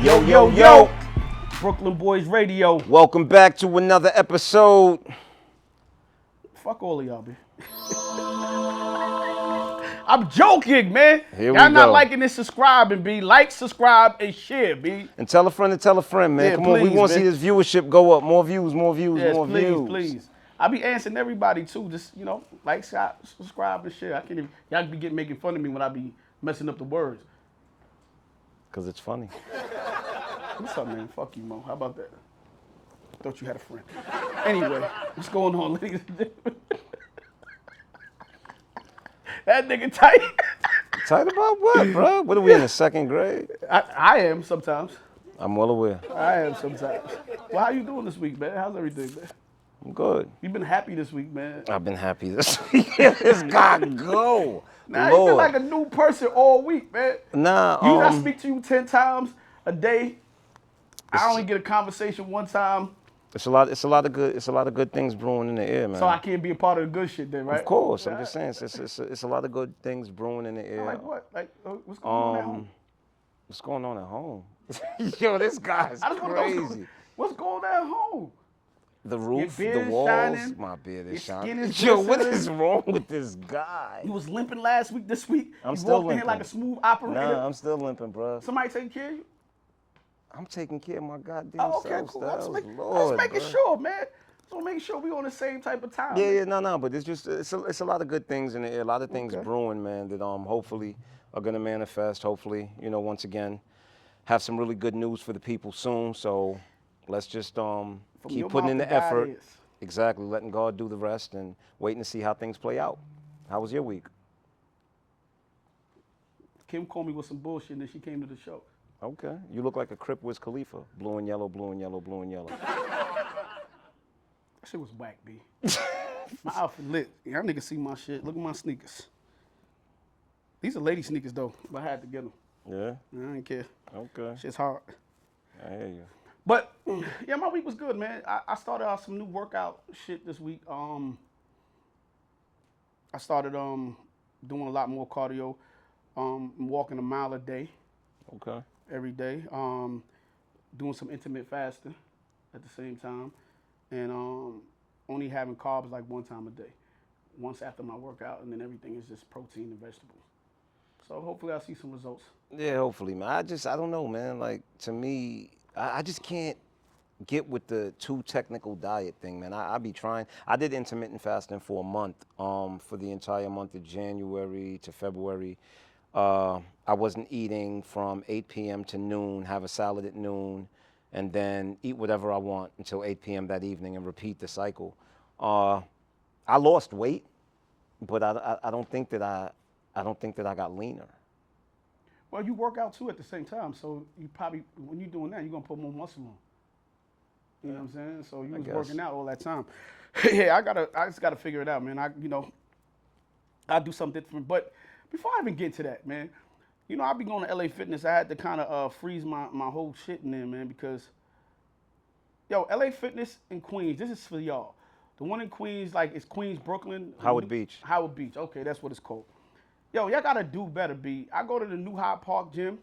Yo, yo, yo. Brooklyn Boyz Radio. Welcome back to another episode. Fuck all of y'all, man. I'm joking, man. Here we Y'all not go. liking this, subscribing, B. Like, subscribe, and share, B. And tell a friend to tell a friend, man. Yeah, Come on, we please, want to man. see this viewership go up. More views, more views, Yes, more please, views. please. I be answering everybody, too. Just, like, subscribe, and share. I can't even, y'all be making fun of me when I be messing up the words. Because it's funny. What's up, man? Fuck you, Mo. How about that? Thought you had a friend. Anyway, what's going on, ladies and gentlemen? That nigga tight. Tight about what, bro? What are we in the second grade? I am sometimes. I'm well aware. I am sometimes. Well, how you doing this week, man? How's everything, man? I'm good. You been happy this week, man? I've been happy this week. This guy go. Nah, you Lord. been like a new person all week, man. Nah, I speak to you 10 times a day. I only get a conversation one time. It's a lot of good things brewing in the air, man. So I can't be a part of the good shit then, right? Of course, I'm just saying, it's a lot of good things brewing in the air. Like what? Like what's going on at home? What's going on at home? Yo, this guy's crazy. What's going on at home? The roof, Your the beard walls. shining, My beard is your shining. skin is Yo, what glistening. is wrong with this guy? You was limping last week. This week, I'm you still walked in here limping. like a smooth operator. Nah, I'm still limping, bro. Somebody taking care of you? I'm taking care of my goddamn Oh, okay, self. cool. Styles. Let's Lord, making bro. sure, man. So making sure we on the same type of time. Yeah, man. no, but it's a lot of good things in the air, a lot of things brewing, man, that hopefully are gonna manifest. Hopefully, once again, have some really good news for the people soon. So let's just keep your putting in mouth the to God effort. is. Exactly, letting God do the rest and waiting to see how things play out. How was your week? Kim called me with some bullshit and then she came to the show. Okay, you look like a Crip Wiz Khalifa, blue and yellow, blue and yellow, blue and yellow. That shit was whack, B. My outfit lit. Y'all niggas see my shit. Look at my sneakers. These are lady sneakers though, but I had to get them. Yeah. I ain't care. Okay. Shit's hard. I hear you. But yeah, my week was good, man. I started out some new workout shit this week. I started doing a lot more cardio. Walking a mile a day. Okay. Every day. Doing some intermittent fasting at the same time. And only having carbs like one time a day. Once after my workout, and then everything is just protein and vegetables. So hopefully I'll see some results. Yeah, hopefully, man. I don't know, man. Like, to me, I just can't get with the too technical diet thing, man. I be trying. I did intermittent fasting for a month, for the entire month of January to February. I wasn't eating from 8 p.m. to noon, have a salad at noon, and then eat whatever I want until 8 p.m. that evening and repeat the cycle. I lost weight, but I don't think that I got leaner. Well, you work out too at the same time, so you probably, when you're doing that, you're gonna put more muscle on. You know what I'm saying? So you was working out all that time. Yeah, I just gotta figure it out, man. I'll do something different. But before I even get to that, man, I be going to LA Fitness. I had to kind of freeze my whole shit in there, man, because LA Fitness in Queens, this is for y'all. The one in Queens, like, it's Queens, Brooklyn. Howard Beach. Howard Beach, okay, that's what it's called. Y'all gotta do better, B. I go to the new Hyde Park gym,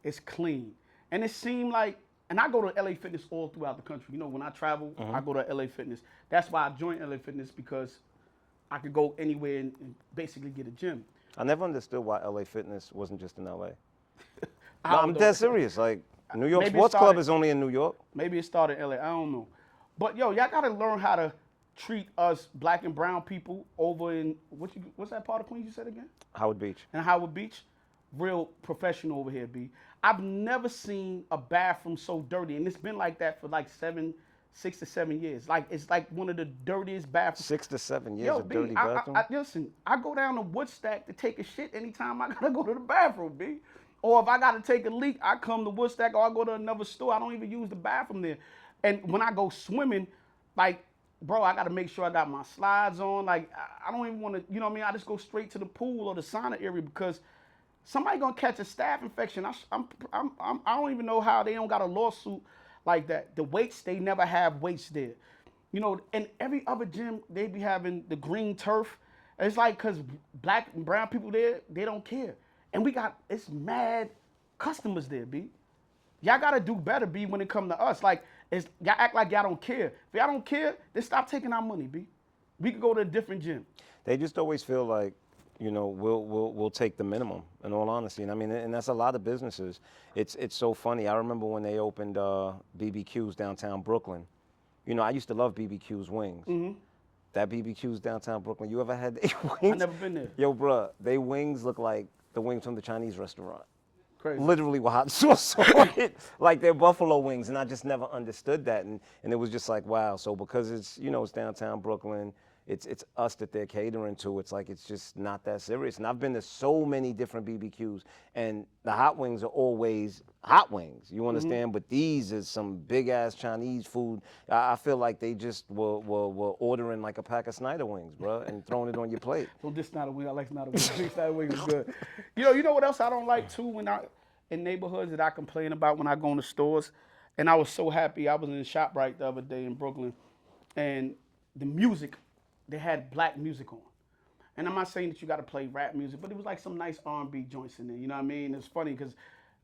it's clean. And it seemed like, and I go to LA Fitness all throughout the country. When I travel, I go to LA Fitness. That's why I joined LA Fitness, because I could go anywhere and basically get a gym. I never understood why LA Fitness wasn't just in LA. No, I'm dead serious. Like, New York Maybe Sports Club is only in New York. Maybe it started in LA, I don't know. But y'all gotta learn how to treat us black and brown people over in, what's that part of Queens you said again? Howard Beach. In Howard Beach. Real professional over here, B. I've never seen a bathroom so dirty, and it's been like that for like 6 to 7 years. Like, it's like one of the dirtiest bathrooms. 6 to 7 years of dirty I, bathroom. listen, I go down to Woodstack to take a shit anytime I gotta go to the bathroom, B. Or if I gotta take a leak, I come to Woodstack or I go to another store. I don't even use the bathroom there. And when I go swimming, like, bro, I gotta make sure I got my slides on. Like, I don't even wanna, you know what I mean? I just go straight to the pool or the sauna area because somebody gonna catch a staph infection. I don't even know how they don't got a lawsuit like that. The weights, they never have weights there. And every other gym, they be having the green turf. It's like, cause black and brown people there, they don't care. And it's mad customers there, B. Y'all gotta do better, B, when it come to us. Like, y'all act like y'all don't care. If y'all don't care, then stop taking our money, B. We could go to a different gym. They just always feel like, we'll take the minimum. In all honesty, and I mean, and that's a lot of businesses. It's so funny. I remember when they opened BBQs downtown Brooklyn. I used to love BBQ's wings. That BBQ's downtown Brooklyn. You ever had their wings? I never been there. Yo, bruh, they wings look like the wings from the Chinese restaurant. Crazy. Literally with hot sauce on it, like they're buffalo wings, and I just never understood that, and it was just like, wow. So because it's it's downtown Brooklyn, it's us that they're catering to. It's like it's just not that serious. And I've been to so many different BBQs, and the hot wings are always hot wings. You understand? But these is some big ass Chinese food. I feel like they just were ordering like a pack of Snyder wings, bro, and throwing it on your plate. Well, this Snyder wing, I like Snyder wing. Snyder wing is good. You know what else I don't like too in neighborhoods that I complain about when I go in the stores, and I was so happy. I was in the ShopRite the other day in Brooklyn, and the music, they had black music on. And I'm not saying that you got to play rap music, but it was like some nice R&B joints in there. You know what I mean? It's funny because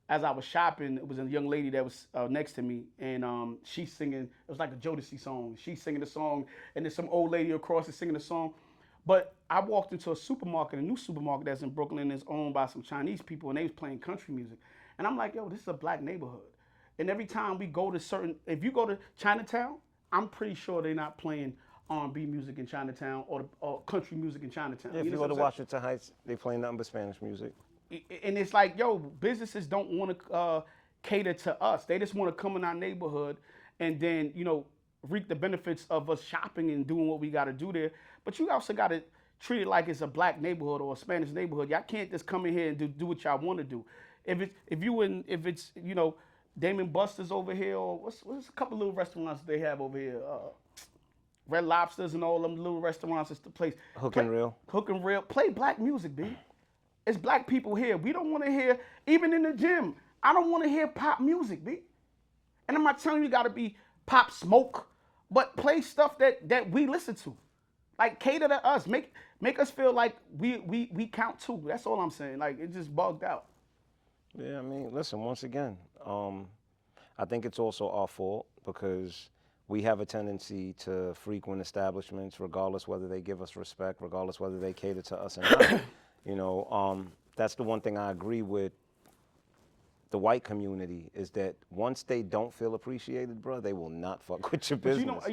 as I was shopping, it was a young lady that was next to me, and she's singing. It was like a Jodeci song. She's singing the song, and there's some old lady across is singing the song. But I walked into a supermarket, a new supermarket that's in Brooklyn, and it's owned by some Chinese people, and they was playing country music. And I'm like, yo, this is a black neighborhood. And every time we go to if you go to Chinatown, I'm pretty sure they're not playing R&B music in Chinatown or country music in Chinatown. Yeah, if you go to Washington Heights, they play nothing but Spanish music. And it's like, yo, businesses don't want to cater to us. They just want to come in our neighborhood and then, reap the benefits of us shopping and doing what we got to do there. But you also got to treat it like it's a black neighborhood or a Spanish neighborhood. Y'all can't just come in here and do what y'all want to do. If it's Damon Buster's over here, or what's a couple little restaurants they have over here. Red Lobsters and all them little restaurants. It's the place. Hook and Reel. Hook and Reel. Play black music, B. It's black people here. We don't want to hear, even in the gym, I don't want to hear pop music, B. And I'm not telling you got to be Pop Smoke, but play stuff that we listen to. Like, cater to us. Make us feel like we count too. That's all I'm saying. Like, it just bugged out. Yeah, I mean, listen, once again, I think it's also our fault because we have a tendency to frequent establishments regardless whether they give us respect, regardless whether they cater to us or not. That's the one thing I agree with the white community is that once they don't feel appreciated, bro, they will not fuck with your business.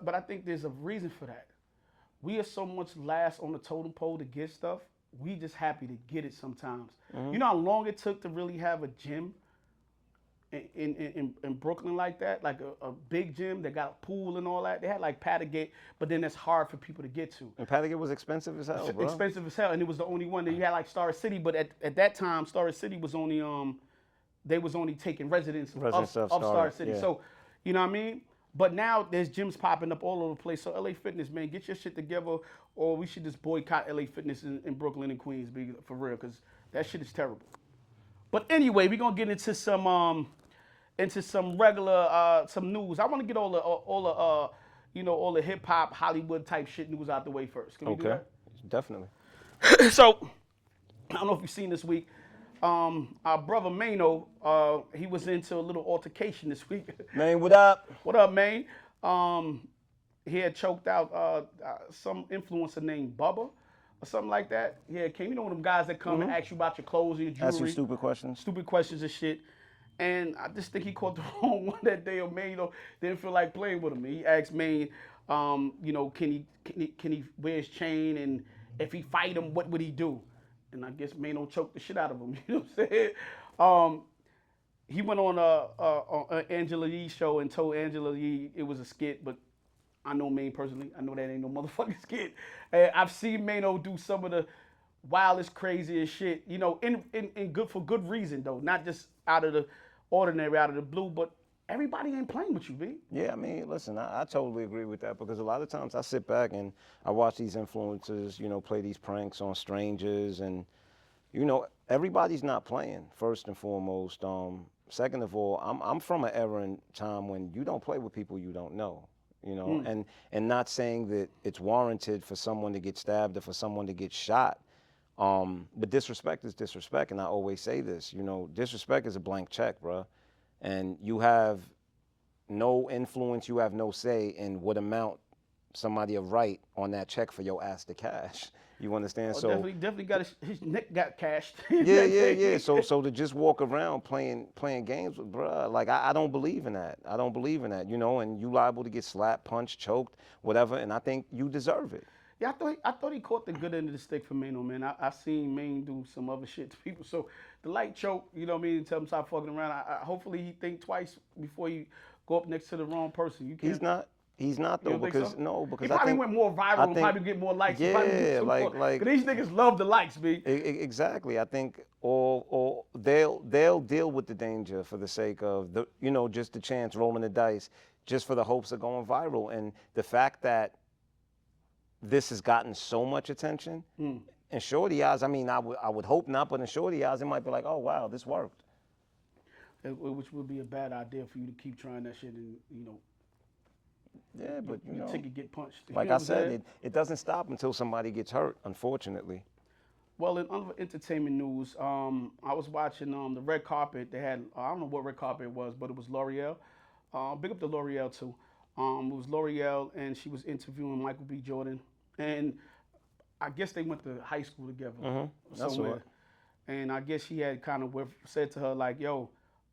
But I think there's a reason for that. We are so much last on the totem pole to get stuff. We just happy to get it sometimes. You know how long it took to really have a gym in Brooklyn like that? Like a big gym that got a pool and all that. They had like Pattagate, but then that's hard for people to get to. And Pattagate was expensive as hell, bro. Expensive as hell, and it was the only one. Then you had like Star City, but at that time, Star City was only they was only taking residents of Star City. Yeah. So, you know what I mean? But now there's gyms popping up all over the place. So LA Fitness, man, get your shit together, or we should just boycott LA Fitness in Brooklyn and Queens, for real, because that shit is terrible. But anyway, we're gonna get into some regular some news. I want to get all the hip hop Hollywood type shit news out the way first. Can we do that? Definitely. So I don't know if you've seen this week. Our brother Mano, he was into a little altercation this week. Man, what up? What up, man? He had choked out some influencer named Bubba or something like that. Yeah, came. You know one of them guys that come and ask you about your clothes and your jewelry. Ask you stupid questions. Stupid questions and shit. And I just think he caught the wrong one that day. Or Maine, didn't feel like playing with him. He asked Maine, can he wear his chain, and if he fight him, what would he do? And I guess Mano choked the shit out of him. You know what I'm saying? He went on Angela Yee's show and told Angela Yee it was a skit, but I know Maine personally. I know that ain't no motherfucking skit. And I've seen Mano do some of the wildest, craziest shit. In good reason though, not just out of the ordinary, out of the blue. But everybody ain't playing with you, B. Yeah, I mean, listen, I totally agree with that because a lot of times I sit back and I watch these influencers, play these pranks on strangers, and everybody's not playing. First and foremost, second of all, I'm from an era and time when you don't play with people you don't know. And not saying that it's warranted for someone to get stabbed or for someone to get shot. But disrespect is disrespect, and I always say this, disrespect is a blank check, bro. and you have no influence, you have no say in what amount somebody will write on that check for your ass to cash. You understand? Oh, So definitely got his neck got cashed. yeah. So to just walk around playing games with bruh, like I don't believe in that. I don't believe in that, you know, and you liable to get slapped, punched, choked, whatever, and I think you deserve it. Yeah, I thought he caught the good end of the stick for Mano, man. I seen Maine do some other shit to people. So the light choke, you know what I mean? Tell him stop fucking around. Hopefully he think twice before you go up next to the wrong person. You can't. He's not. He's not You though, don't think because so? no, because He I probably think went more viral and probably get more likes. He probably get yeah, some like more- 'Cause these niggas love the likes, B. exactly. I think all they'll deal with the danger for the sake of the, you know, just the chance, rolling the dice, just for the hopes of going viral. And the fact that this has gotten so much attention, in shorty eyes, I mean, I would hope not, but in shorty eyes, it might be like, oh wow, this worked. Which would be a bad idea for you to keep trying that shit and, you know, Yeah, but you know, ticket get punched. You like know I what I'm saying? said, it doesn't stop until somebody gets hurt, unfortunately. Well, in other entertainment news, I was watching the red carpet. They had I don't know what red carpet it was, but it was L'Oreal. Big up to L'Oreal too. It was L'Oreal, and she was interviewing Michael B. Jordan, and I guess they went to high school together somewhere. And I guess he had kind of said to her like, "Yo,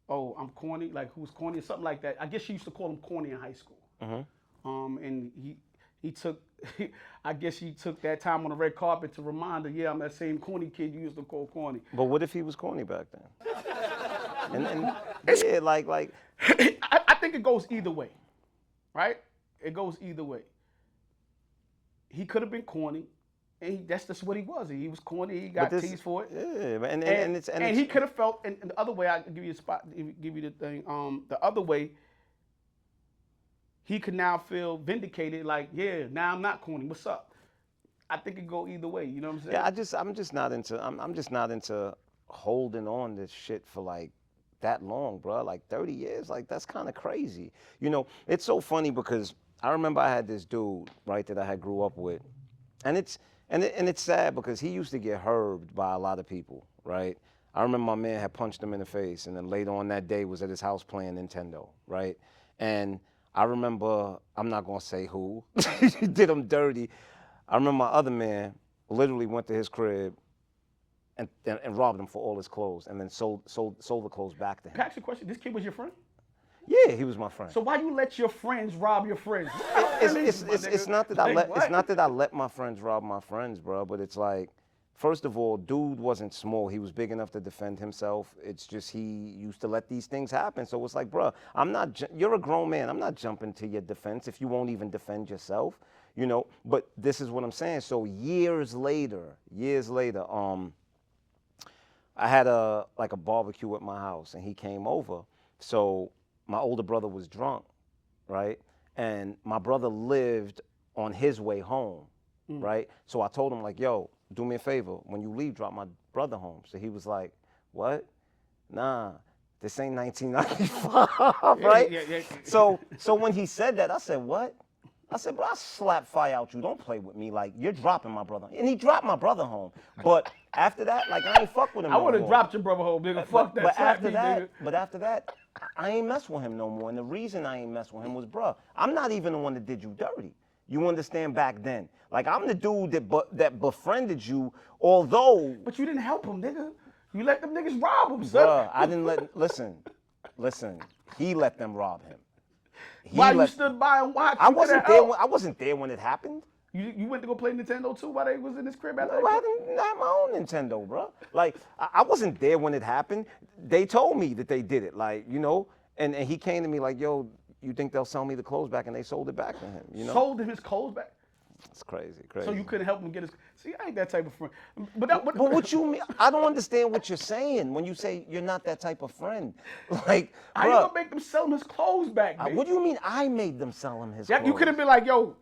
oh, I'm corny." Like, who's corny or something like that. I guess she used to call him corny in high school. And he took, I guess he took that time on the red carpet to remind her, yeah, I'm that same corny kid you used to call corny. But what if he was corny back then? and yeah, like I think it goes either way, right? It goes either way. He could have been corny, and that's just what he was. He was corny. He got teased for it. Yeah, and he could have felt. And the other way, I can give you a spot. Give you the thing. The other way, he could now feel vindicated. Like, yeah, now I'm not corny. What's up? I think it go either way. You know what I'm saying? Yeah, I'm just not into. I'm just not into holding on to shit for like that long, bro. Like 30 years. Like that's kind of crazy. You know, it's so funny because I remember I had this dude, right, that I had grew up with, and it's sad because he used to get herbed by a lot of people, right? I remember my man had punched him in the face, and then later on that day was at his house playing Nintendo, right? And I remember, I'm not gonna say who did him dirty. I remember my other man literally went to his crib and robbed him for all his clothes, and then sold the clothes back to him. Can I ask you a question? This kid was your friend? Yeah, he was my friend. So why you let your friends rob your friends? It's not that I let my friends rob my friends, bro. But it's like, first of all, dude wasn't small. He was big enough to defend himself. It's just he used to let these things happen. So it's like, bro, you're a grown man. I'm not jumping to your defense if you won't even defend yourself, you know. But this is what I'm saying. So years later, I had a barbecue at my house, and he came over. So my older brother was drunk, right? And my brother lived on his way home, right? So I told him like, yo, do me a favor. When you leave, drop my brother home. So he was like, what? Nah, this ain't 1995, right? Yeah. So when he said that, I said, what? I said, bro, I slap fire out you. Don't play with me. Like, you're dropping my brother. And he dropped my brother home. But after that, like, I ain't fuck with him I no would have more. dropped your brother home, nigga. Fuck that. But Slap after me, that, nigga. I ain't mess with him no more. And the reason I ain't mess with him was, bruh, I'm not even the one that did you dirty. You understand back then? Like, I'm the dude that befriended you, although. But you didn't help him, nigga. You let them niggas rob him, son. Bruh, I didn't let. Listen. He let them rob him. Why you stood by and watched? I wasn't there when it happened. You went to go play Nintendo too while they was in this crib after No, I didn't have my own Nintendo, bro. Like, I wasn't there when it happened. They told me that they did it, like, you know, and he came to me like, yo, you think they'll sell me the clothes back? And they sold it back to him, you know? Sold him his clothes back? It's crazy. So you couldn't help him get his... See, I ain't that type of friend. But what you mean? I don't understand what you're saying when you say you're not that type of friend. Like, how you gonna make them sell him his clothes back, B? What do you mean I made them sell him his clothes? You could have been like, yo,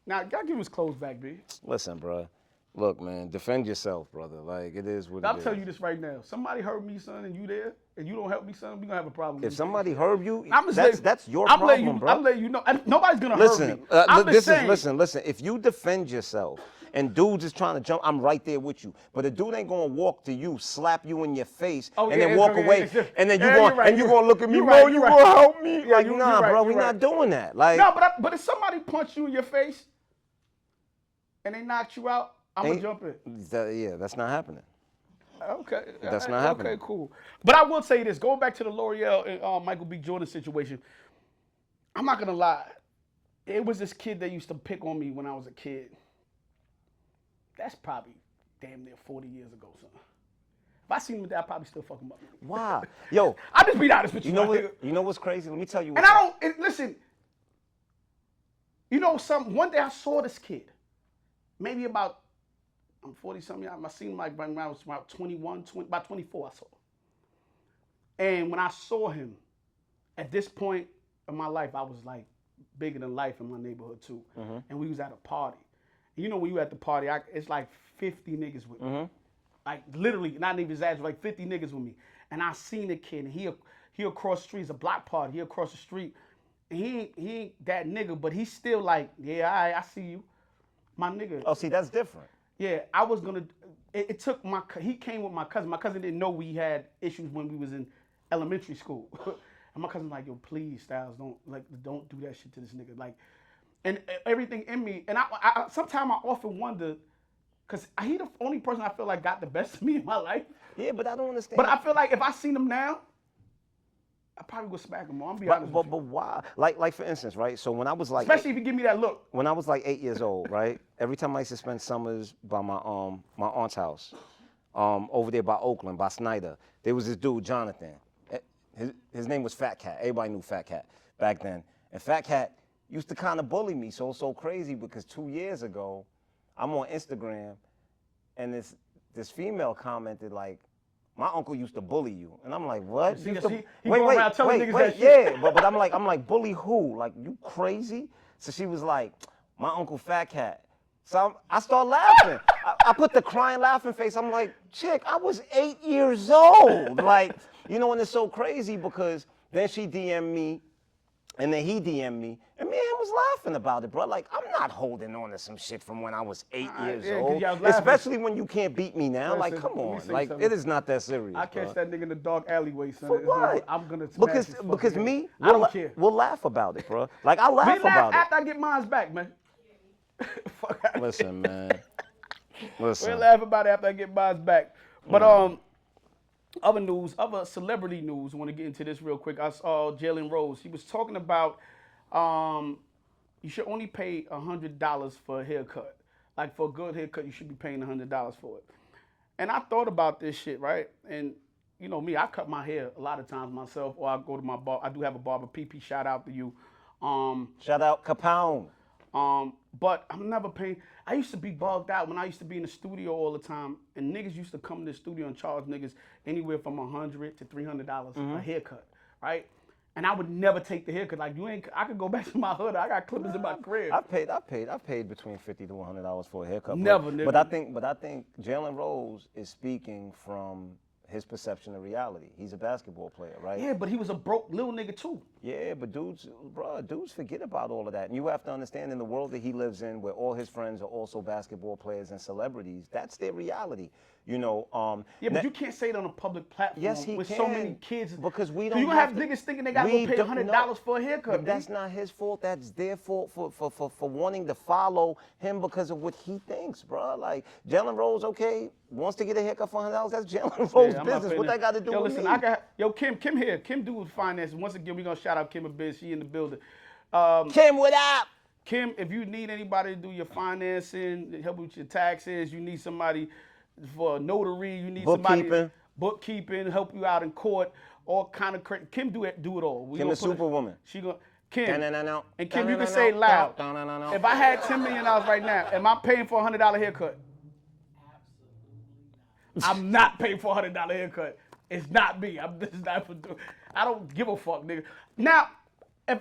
now, y'all give him his clothes back, B. Listen, bro. Look, man, defend yourself, brother. Like, it is what it I'll is. tell you this right now. Somebody hurt me, son, and you there, and you don't help me, son, we gonna have a problem. If somebody hurt you, I'm just that's your I'm problem, letting you, bro. I'm letting you know. Nobody's gonna hurt me. Listen, I'm just saying. listen. If you defend yourself and dudes is trying to jump, I'm right there with you. But a dude ain't gonna walk to you, slap you in your face, and then walk away, and then you gonna look at me, Mo, you gonna help me? Yeah, Like, nah, bro, we not doing that. Like, no, but if somebody punched you in your face and they knocked you out, I'm gonna jump in. Yeah, that's not happening. Okay. That's not happening. Okay, cool. But I will say this, going back to the L'Oreal and Michael B. Jordan situation, I'm not gonna lie. It was this kid that used to pick on me when I was a kid. That's probably damn near 40 years ago, son. If I seen him with that, I'd probably still fuck him up. Why? Yo, I just be honest with you. You know what's crazy? Let me tell you. And I don't listen. You know something? One day I saw this kid. Maybe about I'm 40 something. I seen him like when I was about 21, about 24. I saw him. And when I saw him, at this point in my life, I was like bigger than life in my neighborhood too. Mm-hmm. And we was at a party. You know, when you at the party, it's like 50 niggas with me. Mm-hmm. Like literally, not even exaggerating, like 50 niggas with me. And I seen a kid, and he across the street. It's a block party. He across the street. And he ain't that nigga, but he's still like, yeah, I see you. My nigga. Oh, see, that's different. Yeah, I was gonna. It took he came with my cousin. My cousin didn't know we had issues when we was in elementary school. And my cousin like, yo, please, Styles, don't do that shit to this nigga. Like, and everything in me. And I sometimes I often wonder, cause he the only person I feel like got the best of me in my life. Yeah, but I don't understand. But I feel like if I seen him now, I probably would smack him. I'm be honest with you. But why? Like for instance, right? So when I was like, especially if you give me that look. When I was like 8 years old, right? Every time I used to spend summers by my aunt's house, over there by Oakland, by Snyder, there was this dude, Jonathan. His name was Fat Cat. Everybody knew Fat Cat back then. And Fat Cat used to kind of bully me. So crazy because 2 years ago, I'm on Instagram, and this female commented like, my uncle used to bully you, and I'm like, what? Wait, yeah, but I'm like, bully who? Like, you crazy? So she was like, my uncle Fat Cat. So I start laughing. I put the crying, laughing face. I'm like, chick, I was 8 years old. Like, you know, and it's so crazy because then she DM'd me, and then he DM'd me, and me and him was laughing about it, bro. Like, I'm not holding on to some shit from when I was 8 years old, especially when you can't beat me now. Like, come on, like, it is not that serious. I catch that nigga in the dark alleyway, son. For what? I'm gonna smash because me, I don't care. We'll laugh about it, bro. Like, I'll laugh about it. After I get mine back, man. Listen, man. Listen. We'll laugh about it after I get mine back. But other news, other celebrity news. I want to get into this real quick. I saw Jalen Rose. He was talking about you should only pay $100 for a haircut. Like for a good haircut, you should be paying $100 for it. And I thought about this shit, right? And you know me, I cut my hair a lot of times myself, or I go to my barber. I do have a barber. PP, shout out to you. Shout out Capone. But I'm never paying. I used to be bugged out when I used to be in the studio all the time, and niggas used to come to the studio and charge niggas anywhere from $100 to $300 a haircut, right? And I would never take the haircut. Like I could go back to my hood. I got clippers in my crib. I paid between $50 to $100 for a haircut. Never, nigga. But I think Jalen Rose is speaking from his perception of reality. He's a basketball player, right? Yeah, but he was a broke little nigga too. Yeah, but dudes forget about all of that. And you have to understand, in the world that he lives in, where all his friends are also basketball players and celebrities, that's their reality. You know, yeah, but you can't say it on a public platform. Yes, he with can. so many kids. Because we don't. So you gonna have niggas thinking they gotta go pay $100 for a haircut. But that's not his fault. That's their fault for wanting to follow him because of what he thinks, bro. Like Jalen Rose, okay, wants to get a haircut for $100. That's Jalen Rose's business. What that got to do with me? Kim here. Kim do with finances. Once again, we're gonna shout out Kim a bit. She in the building. Kim, what up? Kim, if you need anybody to do your financing, help with your taxes, you need somebody for a notary, you need somebody bookkeeping, help you out in court, all kind of crazy. Kim do it all. Kim is Superwoman. She gonna Kim. And Kim, you can say it loud. If I had $10 million right now, am I paying for a $100 haircut? Absolutely. I'm not paying for a $100 haircut. It's not me. I don't give a fuck, nigga. Now, if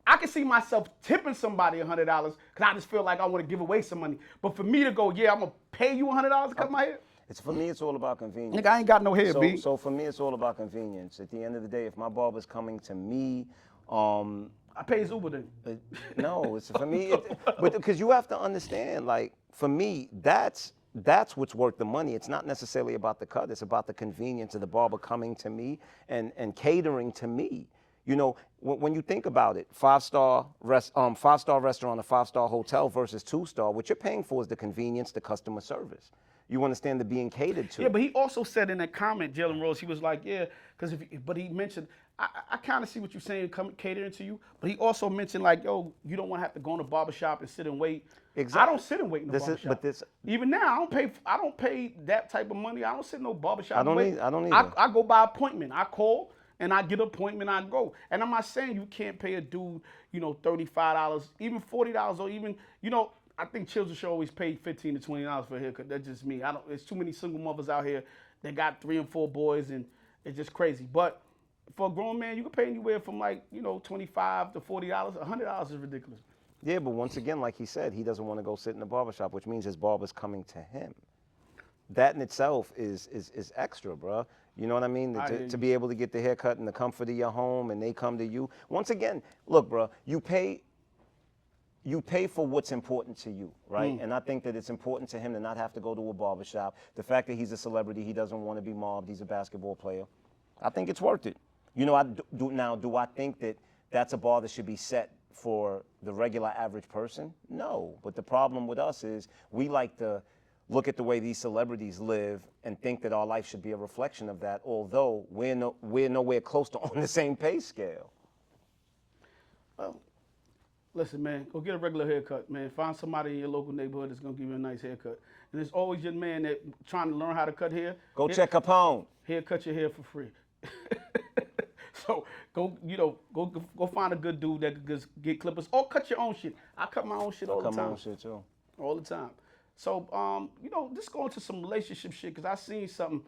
I can see myself tipping somebody $100 because I just feel like I want to give away some money. But for me to go, yeah, I'm gonna pay you $100 to cut my hair. It's for me. It's all about convenience. Nigga, I ain't got no hair, B. So for me, it's all about convenience. At the end of the day, if my barber's coming to me, I pay his Uber then. no, it's for me. But because you have to understand, like for me, that's what's worth the money. It's not necessarily about the cut. It's about the convenience of the barber coming to me and catering to me. You know, when you think about it, five-star restaurant, a five-star hotel versus 2-star, what you're paying for is the convenience, the customer service. You understand the being catered to. Yeah, but he also said in that comment, Jalen Rose, he was like, yeah, because but he mentioned, I kind of see what you're saying, catering to you, but he also mentioned like, yo, you don't want to have to go in the barbershop and sit and wait. Exactly. I don't sit and wait in the barbershop. Even now, I don't pay that type of money. I don't sit in no barbershop. I don't either. I go by appointment. I call and I get an appointment, I go. And I'm not saying you can't pay a dude, you know, $35, even $40, or even, you know, I think children should always pay $15 to $20 for a haircut. That's just me. There's too many single mothers out here that got 3 and 4 boys, and it's just crazy. But for a grown man, you can pay anywhere from like, you know, $25 to $40. $100 is ridiculous. Yeah, but once again, like he said, he doesn't want to go sit in the barbershop, which means his barber's coming to him. That in itself is extra, bro. You know what I mean? To be able to get the haircut in the comfort of your home, and they come to you. Once again, look, bro, you pay for what's important to you, right? And I think that it's important to him to not have to go to a barbershop. The fact that he's a celebrity, he doesn't want to be mobbed, he's a basketball player. I think it's worth it. You know, do I think that that's a bar that should be set for the regular average person? No, but the problem with us is we like to look at the way these celebrities live and think that our life should be a reflection of that, although we're nowhere close to on the same pay scale. Well, listen, man, go get a regular haircut, man. Find somebody in your local neighborhood that's gonna give you a nice haircut. And there's always your man that trying to learn how to cut hair. Go check Capone. He'll cut your hair for free. So go find a good dude that could just get clippers or cut your own shit. I cut my own shit all the time. I cut my own shit too. All the time. So, you know, just go into some relationship shit, because I seen something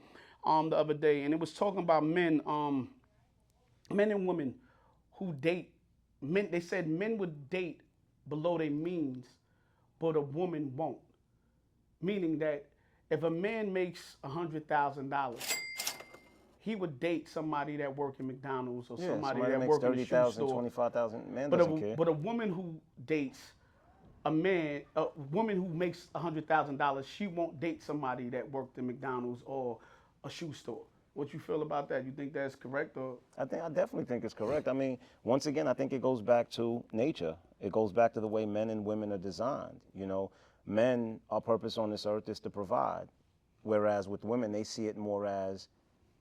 the other day, and it was talking about men and women who date. They said men would date below their means, but a woman won't. Meaning that if a man makes $100,000, he would date somebody that works in McDonald's or somebody that works in the shoe store. $25,000, man doesn't care. But a woman who dates a woman who makes $100,000, she won't date somebody that worked in McDonald's or a shoe store. What you feel about that? You think that's correct, or? I definitely think it's correct. I mean, once again, I think it goes back to nature. It goes back to the way men and women are designed. You know, men, our purpose on this earth is to provide, whereas with women, they see it more as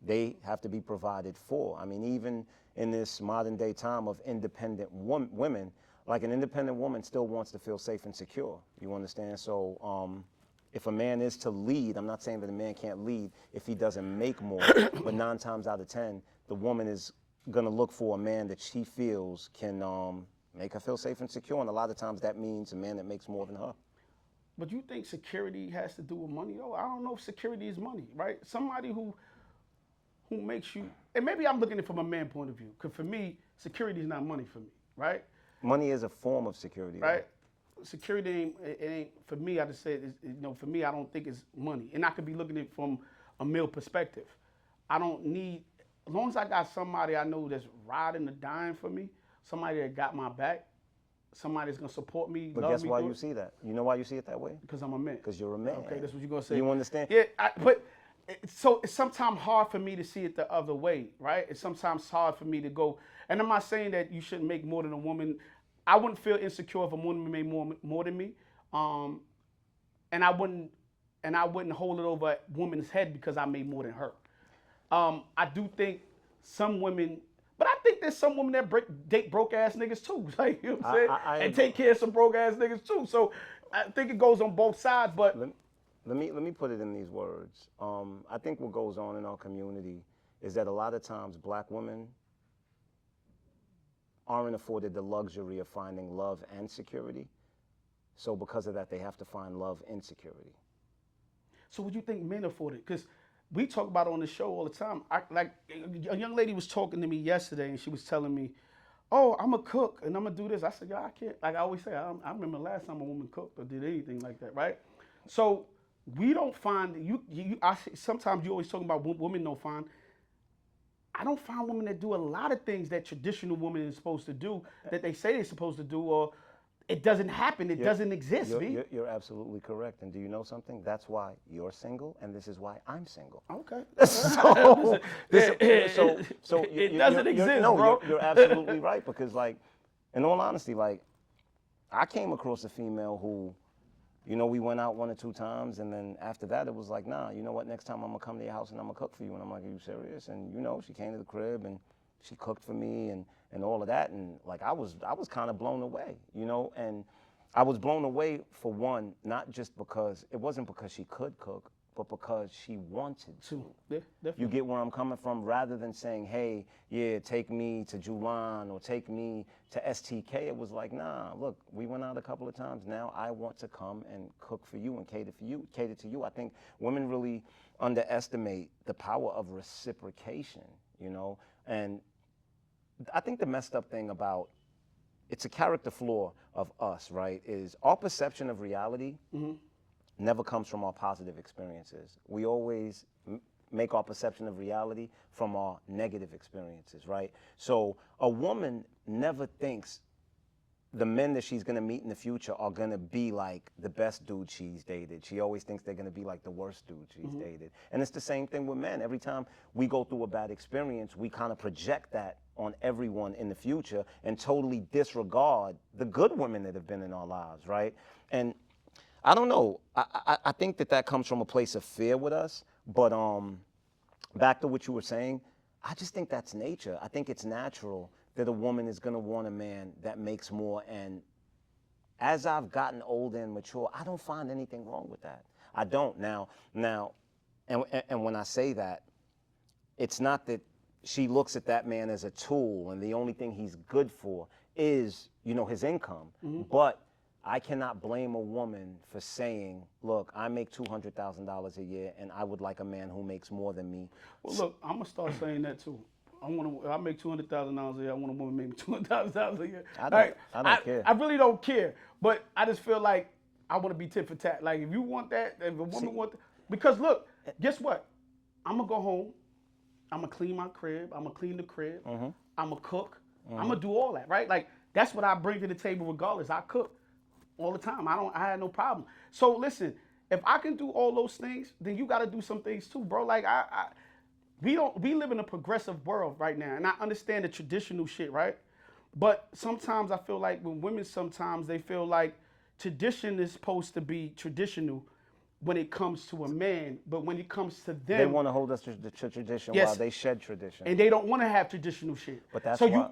they have to be provided for. I mean, even in this modern day time of independent women, like an independent woman still wants to feel safe and secure. You understand? So if a man is to lead, I'm not saying that a man can't lead if he doesn't make more, but 9 times out of 10, the woman is gonna look for a man that she feels can make her feel safe and secure. And a lot of times that means a man that makes more than her. But you think security has to do with money, though? I don't know if security is money, right? Somebody who makes you, and maybe I'm looking at it from a man point of view, because for me, security is not money for me, right? Money is a form of security, right? Security ain't for me. I just say, for me, I don't think it's money, and I could be looking at it from a male perspective. I don't need, as long as I got somebody I know that's riding or dying for me, somebody that got my back, somebody that's gonna support me. But guess why you see that? You know why you see it that way? Because I'm a man. Because you're a man. Okay, that's what you're gonna say. You understand? Yeah, but so it's sometimes hard for me to see it the other way, right? It's sometimes hard for me to go, and I'm not saying that you shouldn't make more than a woman. I wouldn't feel insecure if a woman made more than me, and I wouldn't hold it over a woman's head because I made more than her. I do think some women, but I think there's some women that date broke ass niggas too, like, you know what I'm saying, and take care of some broke ass niggas too. So I think it goes on both sides, but. Let me put it in these words. I think what goes on in our community is that a lot of times black women aren't afforded the luxury of finding love and security. So because of that, they have to find love in security. So what do you think men afford it? Because we talk about it on the show all the time. Like a young lady was talking to me yesterday, and she was telling me oh, I'm a cook and I'm gonna do this. I said, yo, I can't. Like I always say, I remember last time a woman cooked or did anything like that, right? So we don't find sometimes you always talking about women don't find. I don't find women that do a lot of things that traditional women is supposed to do that they say they're supposed to do, or it doesn't happen. It doesn't exist. You're absolutely correct. And do you know something? That's why you're single, and this is why I'm single. Okay. so, it doesn't exist, bro. You're absolutely right, because, like, in all honesty, like, I came across a female who, we went out 1 or 2 times, and then after that, it was like, nah, you know what? Next time I'm gonna come to your house and I'm gonna cook for you. And I'm like, are you serious? And she came to the crib and she cooked for me and all of that, and like I was kind of blown away, and I was blown away, for one, not just because it wasn't because she could cook, but because she wanted to. Yeah, definitely. You get where I'm coming from? Rather than saying, hey, yeah, take me to Julan or take me to STK, it was like, nah, look, we went out a couple of times. Now I want to come and cook for you and cater to you. I think women really underestimate the power of reciprocation, and I think the messed up thing about, it's a character flaw of us, right, is our perception of reality never comes from our positive experiences. We always make our perception of reality from our negative experiences, right? So a woman never thinks the men that she's gonna meet in the future are gonna be like the best dude she's dated. She always thinks they're gonna be like the worst dude she's dated. And it's the same thing with men. Every time we go through a bad experience, we kind of project that on everyone in the future and totally disregard the good women that have been in our lives, right? And I don't know, I think that comes from a place of fear with us, but back to what you were saying, I just think that's nature. I think it's natural that a woman is gonna want a man that makes more, and as I've gotten older and mature, I don't find anything wrong with that. I don't. Now, and when I say that, it's not that she looks at that man as a tool and the only thing he's good for is, his income, but I cannot blame a woman for saying, look, I make $200,000 a year and I would like a man who makes more than me. Well, look, I'm gonna start saying that too. I make $200,000 a year. I want a woman to make $200,000 a year. I don't care. I really don't care, but I just feel like I want to be tit for tat. Like if you want that, if a woman want that, because look, guess what? I'm gonna go home. I'm gonna clean my crib. I'm gonna clean the crib. I'm gonna cook. I'm gonna do all that, right? Like that's what I bring to the table regardless. I cook all the time. I had no problem. So listen, if I can do all those things, then you got to do some things too, bro. Like we live in a progressive world right now, and I understand the traditional shit, right? But sometimes I feel like when women, sometimes they feel like tradition is supposed to be traditional when it comes to a man, but when it comes to them, they want to hold us to tradition while they shed tradition, and they don't want to have traditional shit. But that's so why,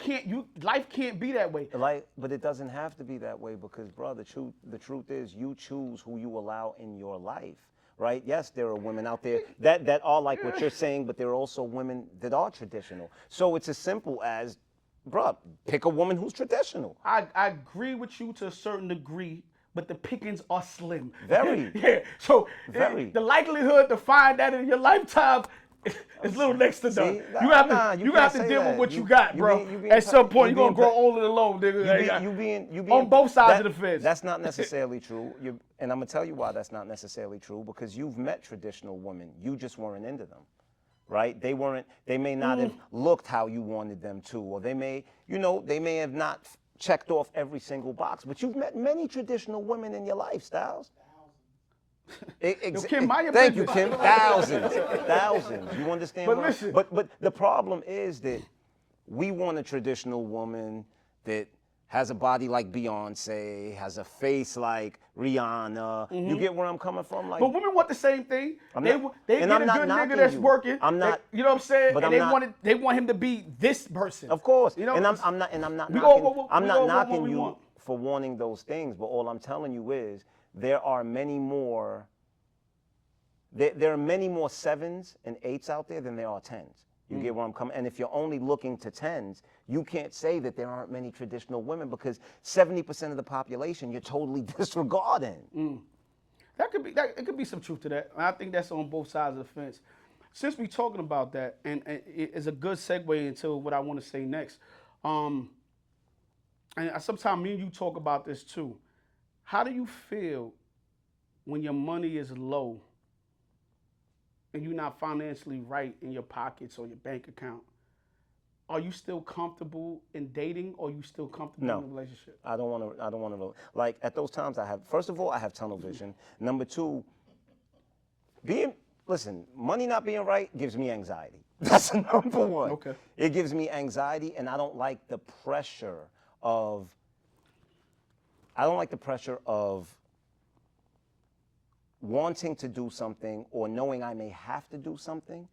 life can't be that way. But it doesn't have to be that way, because, bro, the truth is you choose who you allow in your life, right? Yes, there are women out there that are like what you're saying, but there are also women that are traditional. So it's as simple as, bro, pick a woman who's traditional. I agree with you to a certain degree, but the pickings are slim. Very. Yeah. So Very. The likelihood to find that in your lifetime is little next to none. You have to deal with what you got, bro. At some point, you're gonna grow old and alone, nigga. You being on both sides of the fence. That's not necessarily true. And I'm gonna tell you why that's not necessarily true. Because you've met traditional women, you just weren't into them, right? They may not have looked how you wanted them to, or they may have not checked off every single box, but you've met many traditional women in your life, Styles. Kim, thank you, Kim. Thousands. You understand? But listen. But the problem is that we want a traditional woman that has a body like Beyonce, has a face like Rihanna. You get where I'm coming from? Like, but women want the same thing. They get a good nigga that's working. I'm not. You know what I'm saying? But and they want him to be this person. Of course. You know. And I'm not knocking you for wanting those things. But all I'm telling you is there are many more. There are many more 7s and 8s out there than there are 10s. You get where I'm coming? And if you're only looking to 10s, you can't say that there aren't many traditional women, because 70% of the population you're totally disregarding. It could be some truth to that. I think that's on both sides of the fence. Since we're talking about that, and it's a good segue into what I want to say next. and sometimes me and you talk about this too. How do you feel when your money is low and you're not financially right in your pockets or your bank account? Are you still comfortable in dating, or are you still comfortable No. in a relationship? I don't want to. I don't want to. Like at those times, I have. First of all, I have tunnel vision. Number two, listen, money not being right gives me anxiety. That's number one. Okay. It gives me anxiety, and I don't like the pressure of. I don't like the pressure of wanting to do something or knowing I may have to do something,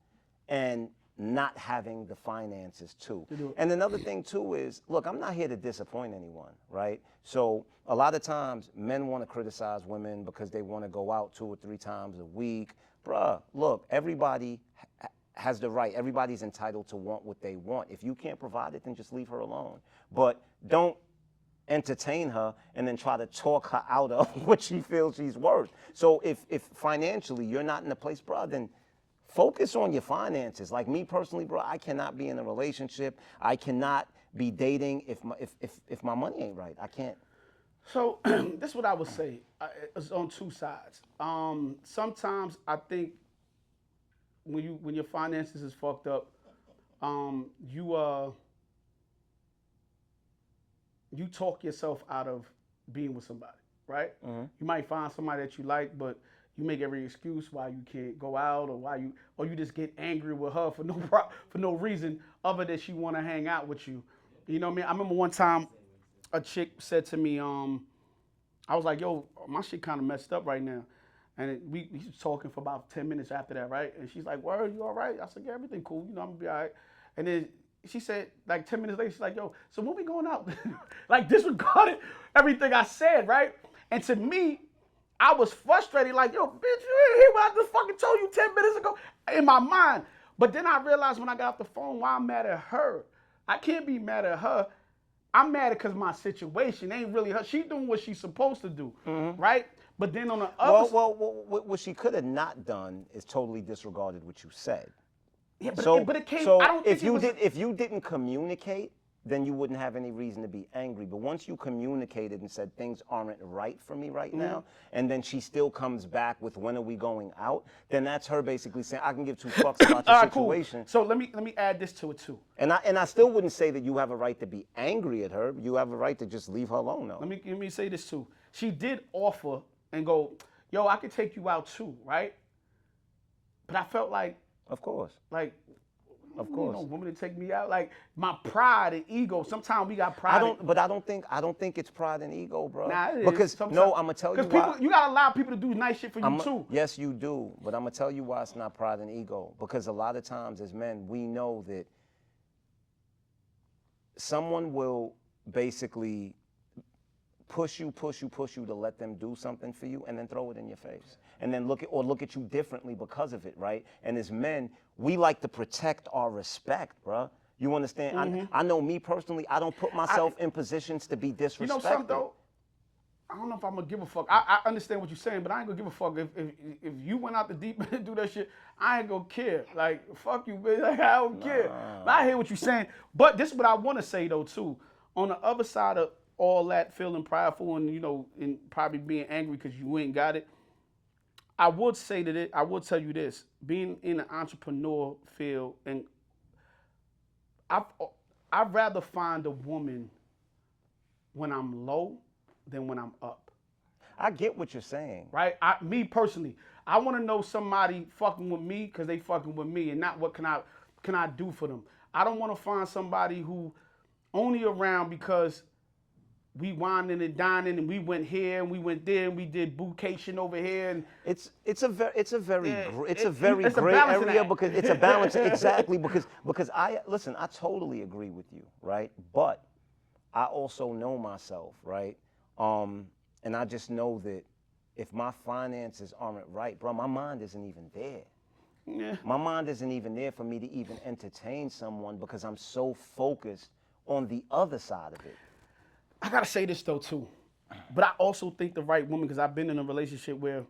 and not having the finances too. And another thing too is, look, I'm not here to disappoint anyone, right? So a lot of times men want to criticize women because they want to go out 2 or 3 times a week. Bruh, look, everybody has the right. Everybody's entitled to want what they want. If you can't provide it, then just leave her alone. But don't entertain her and then try to talk her out of what she feels she's worth. So if financially you're not in a place, bruh, then focus on your finances. Like me personally, bro, I cannot be in a relationship. I cannot be dating if my money ain't right. I can't. So this is what I would say. It's on two sides. Sometimes I think when your finances is fucked up, you talk yourself out of being with somebody, right? Mm-hmm. You might find somebody that you like, but you make every excuse why you can't go out, or you just get angry with her for no reason other than she want to hang out with you. You know what I mean? I remember one time a chick said to me, I was like, yo, my shit kind of messed up right now. And we was talking for about 10 minutes after that, right? And she's like, word, you all right? I said, yeah, everything cool. You know, I'm going to be all right. And then she said, like 10 minutes later, she's like, yo, so when we going out? Like disregarded everything I said, right? And to me, I was frustrated, like, yo, bitch, you ain't hear what I just fucking told you 10 minutes ago in my mind. But then I realized when I got off the phone, why I'm mad at her. I can't be mad at her. I'm mad because my situation ain't really her. She doing what she's supposed to do, right? But then on the other side. Well, what she could have not done is totally disregarded what you said. Yeah, but, So, it came, so I don't think if you didn't communicate, then you wouldn't have any reason to be angry. But once you communicated and said things aren't right for me right now, and then she still comes back with when are we going out, then that's her basically saying I can give 2 fucks about the situation. Cool. So let me add this to it too. And I still wouldn't say that you have a right to be angry at her. You have a right to just leave her alone though. Let me say this too. She did offer and go, yo, I could take you out too, right? But I felt like, of course. Of course, you know, women to take me out. Like my pride and ego. Sometimes we got pride. I don't think it's pride and ego, bro. Nah, it because is. Sometimes, no, I'm gonna tell you why. Because you gotta allow people to do nice shit for you too. Yes, you do. But I'm gonna tell you why it's not pride and ego. Because a lot of times as men, we know that someone will basically push you to let them do something for you and then throw it in your face. And then look at you differently because of it, right? And as men, we like to protect our respect, bruh. You understand? I know me personally, I don't put myself in positions to be disrespected. You know something though? I don't know if I'm gonna give a fuck. I understand what you're saying, but I ain't gonna give a fuck. If you went out the deep end and do that shit, I ain't gonna care. Like, fuck you, bitch. Like, I don't care. But I hear what you're saying. But this is what I wanna say though, too. On the other side of all that feeling prideful and, you know, and probably being angry because you ain't got it, I would say that I would tell you this, being in the entrepreneur field, and I'd rather find a woman when I'm low than when I'm up. I get what you're saying. Right? Me personally, I want to know somebody fucking with me because they fucking with me and not what can I do for them. I don't want to find somebody who only around because we whining and dining and we went here and we went there and we did bootcation over here and it's a very gray area because it's a balance exactly because I totally agree with you, right? But I also know myself, right? And I just know that if my finances aren't right, bro, my mind isn't even there. Yeah. My mind isn't even there for me to even entertain someone because I'm so focused on the other side of it. I gotta say this though too, but I also think the right woman, because I've been in a relationship where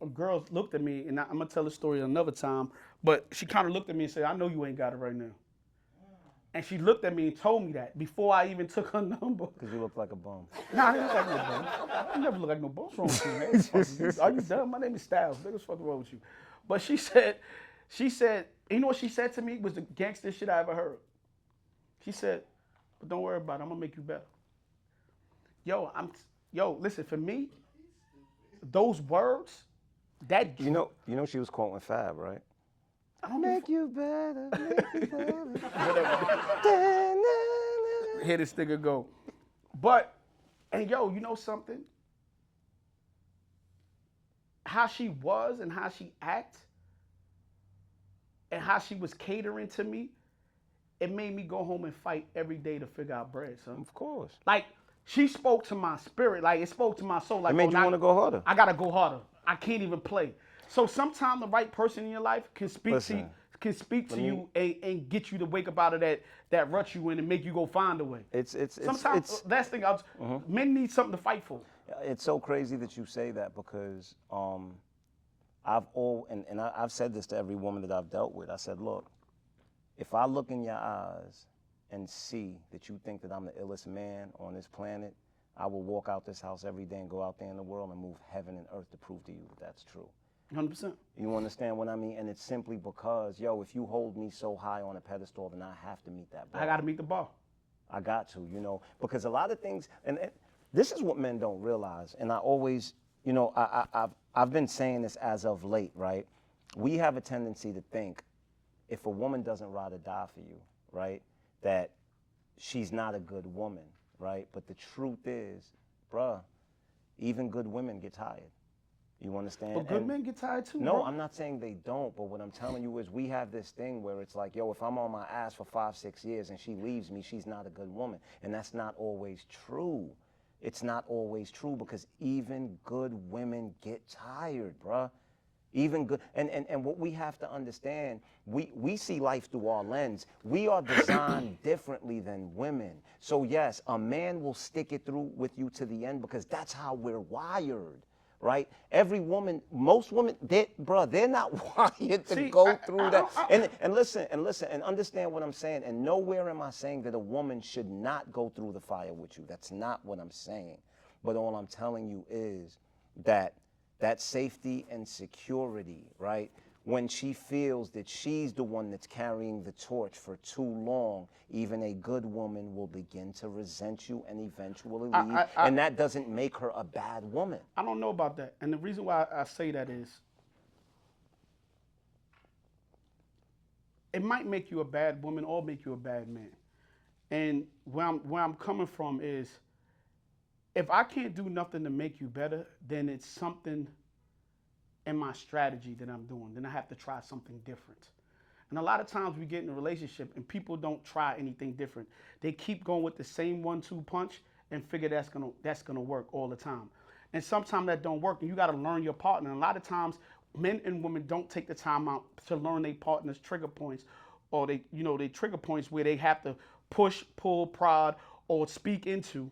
a girl looked at me, and I'm gonna tell the story another time, but she kind of looked at me and said, I know you ain't got it right now. And she looked at me and told me that before I even took her number. Because you look like a bum. Nah, I didn't look like no bum. I never look like no bum. What's wrong with you, man? Are you dumb? My name is Styles. What's fucking wrong with you? But she said, you know what she said to me was the gangster shit I ever heard. She said, but don't worry about it. I'm gonna make you better. Yo, listen, for me, those words, that You know she was quoting Fab, right? I don't Make you better, make you better. Here this nigga go. But, and yo, you know something? How she was and how she acts and how she was catering to me, it made me go home and fight every day to figure out bread, son. Of course. Like, she spoke to my spirit. Like, it spoke to my soul. Like, It made you want to go harder. I gotta go harder. I can't even play. So sometimes the right person in your life can speak Listen, to you and get you to wake up out of that rut you in and make you go find a way. Sometimes last thing men need something to fight for. It's so crazy that you say that because I've said this to every woman that I've dealt with. I said, look, if I look in your eyes and see that you think that I'm the illest man on this planet, I will walk out this house every day and go out there in the world and move heaven and earth to prove to you that that's true. 100%. You understand what I mean? And it's simply because, yo, if you hold me so high on a pedestal, then I have to meet that bar. I got to meet the bar. I got to, because a lot of things, and this is what men don't realize. And I always, I've been saying this as of late, right? We have a tendency to think if a woman doesn't ride or die for you, right, that she's not a good woman, right? But the truth is, bruh, even good women get tired. You understand? But good men get tired too. No, bro. I'm not saying they don't, but what I'm telling you is we have this thing where it's like, yo, if I'm on my ass for 5-6 years and she leaves me, she's not a good woman. And that's not always true. It's not always true because even good women get tired, bruh. Even good, and what we have to understand, we see life through our lens. We are designed differently than women. So yes, a man will stick it through with you to the end because that's how we're wired, right? Every woman, most women, they're not wired to go through that. And listen, and understand what I'm saying. And nowhere am I saying that a woman should not go through the fire with you. That's not what I'm saying. But all I'm telling you is that safety and security, right? When she feels that she's the one that's carrying the torch for too long, even a good woman will begin to resent you and eventually leave. And that doesn't make her a bad woman. I don't know about that. And the reason why I say that is it might make you a bad woman or make you a bad man. And where I'm coming from is if I can't do nothing to make you better, then it's something in my strategy that I'm doing. Then I have to try something different. And a lot of times we get in a relationship and people don't try anything different. They keep going with the same 1-2 punch and figure that's gonna work all the time. And sometimes that don't work, and you gotta learn your partner. And a lot of times men and women don't take the time out to learn their partner's trigger points, or they trigger points where they have to push, pull, prod, or speak into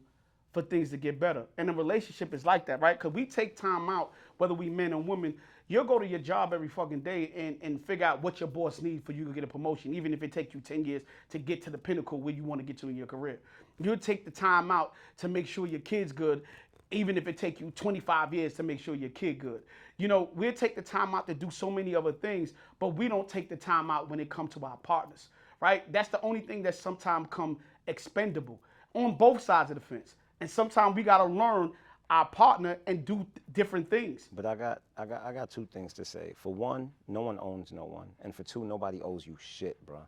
for things to get better. And a relationship is like that, right? Because we take time out, whether we men or women. You'll go to your job every fucking day and figure out what your boss needs for you to get a promotion, even if it takes you 10 years to get to the pinnacle where you want to get to in your career. You'll take the time out to make sure your kid's good, even if it takes you 25 years to make sure your kid good. We'll take the time out to do so many other things, but we don't take the time out when it comes to our partners, right? That's the only thing that sometimes come expendable on both sides of the fence. And sometimes we gotta learn our partner and do different things. But I got two things to say. For one, no one owns no one, and for two, nobody owes you shit, bro.